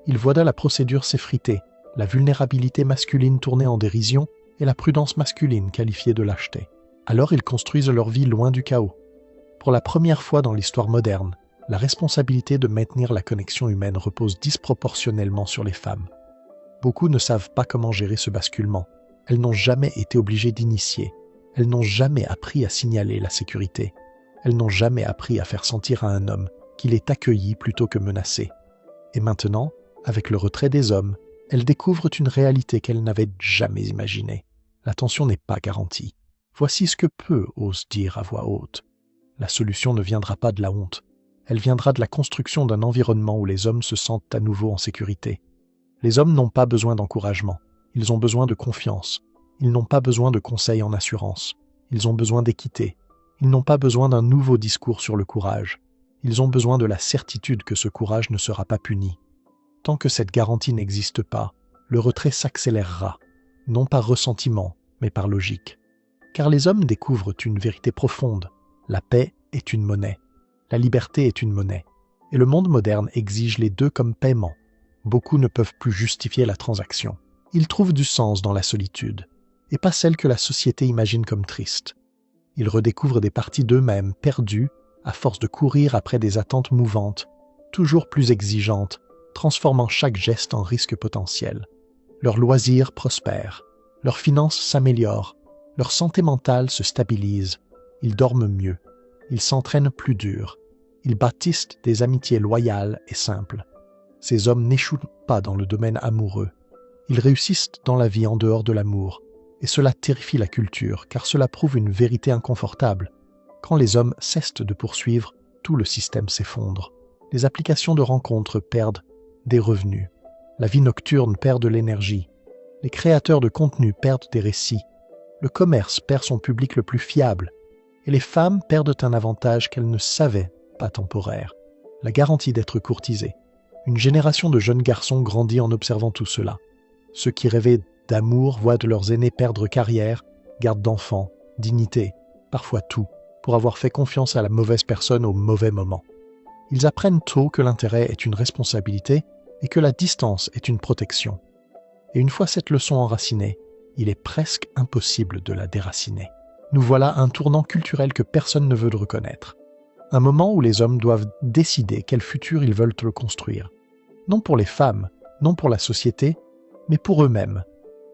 Ils voient la procédure s'effriter, la vulnérabilité masculine tournée en dérision et la prudence masculine qualifiée de lâcheté. Alors ils construisent leur vie loin du chaos. Pour la première fois dans l'histoire moderne, la responsabilité de maintenir la connexion humaine repose disproportionnellement sur les femmes. Beaucoup ne savent pas comment gérer ce basculement. Elles n'ont jamais été obligées d'initier. Elles n'ont jamais appris à signaler la sécurité. Elles n'ont jamais appris à faire sentir à un homme qu'il est accueilli plutôt que menacé. Et maintenant, avec le retrait des hommes, elles découvrent une réalité qu'elles n'avaient jamais imaginée. L'attention n'est pas garantie. Voici ce que peu osent dire à voix haute. La solution ne viendra pas de la honte. Elle viendra de la construction d'un environnement où les hommes se sentent à nouveau en sécurité. Les hommes n'ont pas besoin d'encouragement. Ils ont besoin de confiance. Ils n'ont pas besoin de conseils en assurance. Ils ont besoin d'équité. Ils n'ont pas besoin d'un nouveau discours sur le courage. Ils ont besoin de la certitude que ce courage ne sera pas puni. Tant que cette garantie n'existe pas, le retrait s'accélérera, non par ressentiment, mais par logique. Car les hommes découvrent une vérité profonde. La paix est une monnaie. La liberté est une monnaie. Et le monde moderne exige les deux comme paiement. Beaucoup ne peuvent plus justifier la transaction. Ils trouvent du sens dans la solitude, et pas celle que la société imagine comme triste. Ils redécouvrent des parties d'eux-mêmes perdues à force de courir après des attentes mouvantes, toujours plus exigeantes, transformant chaque geste en risque potentiel. Leurs loisirs prospèrent, leurs finances s'améliorent, leur santé mentale se stabilise, ils dorment mieux, ils s'entraînent plus dur, ils bâtissent des amitiés loyales et simples. Ces hommes n'échouent pas dans le domaine amoureux. Ils réussissent dans la vie en dehors de l'amour, et cela terrifie la culture, car cela prouve une vérité inconfortable. Quand les hommes cessent de poursuivre, tout le système s'effondre. Les applications de rencontres perdent des revenus. La vie nocturne perd de l'énergie. Les créateurs de contenu perdent des récits. Le commerce perd son public le plus fiable. Et les femmes perdent un avantage qu'elles ne savaient pas temporaire. La garantie d'être courtisées. Une génération de jeunes garçons grandit en observant tout cela. Ceux qui rêvaient d'amour voient de leurs aînés perdre carrière, garde d'enfants, dignité, parfois tout, pour avoir fait confiance à la mauvaise personne au mauvais moment. Ils apprennent tôt que l'intérêt est une responsabilité et que la distance est une protection. Et une fois cette leçon enracinée, il est presque impossible de la déraciner. Nous voilà à un tournant culturel que personne ne veut reconnaître. Un moment où les hommes doivent décider quel futur ils veulent le construire. Non pour les femmes, non pour la société, mais pour eux-mêmes.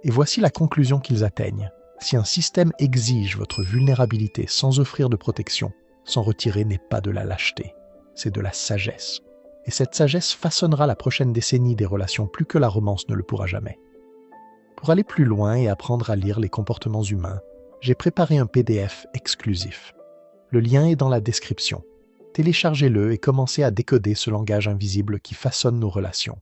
Et voici la conclusion qu'ils atteignent. Si un système exige votre vulnérabilité sans offrir de protection, s'en retirer n'est pas de la lâcheté, c'est de la sagesse. Et cette sagesse façonnera la prochaine décennie des relations plus que la romance ne le pourra jamais. Pour aller plus loin et apprendre à lire les comportements humains, j'ai préparé un PDF exclusif. Le lien est dans la description. Téléchargez-le et commencez à décoder ce langage invisible qui façonne nos relations.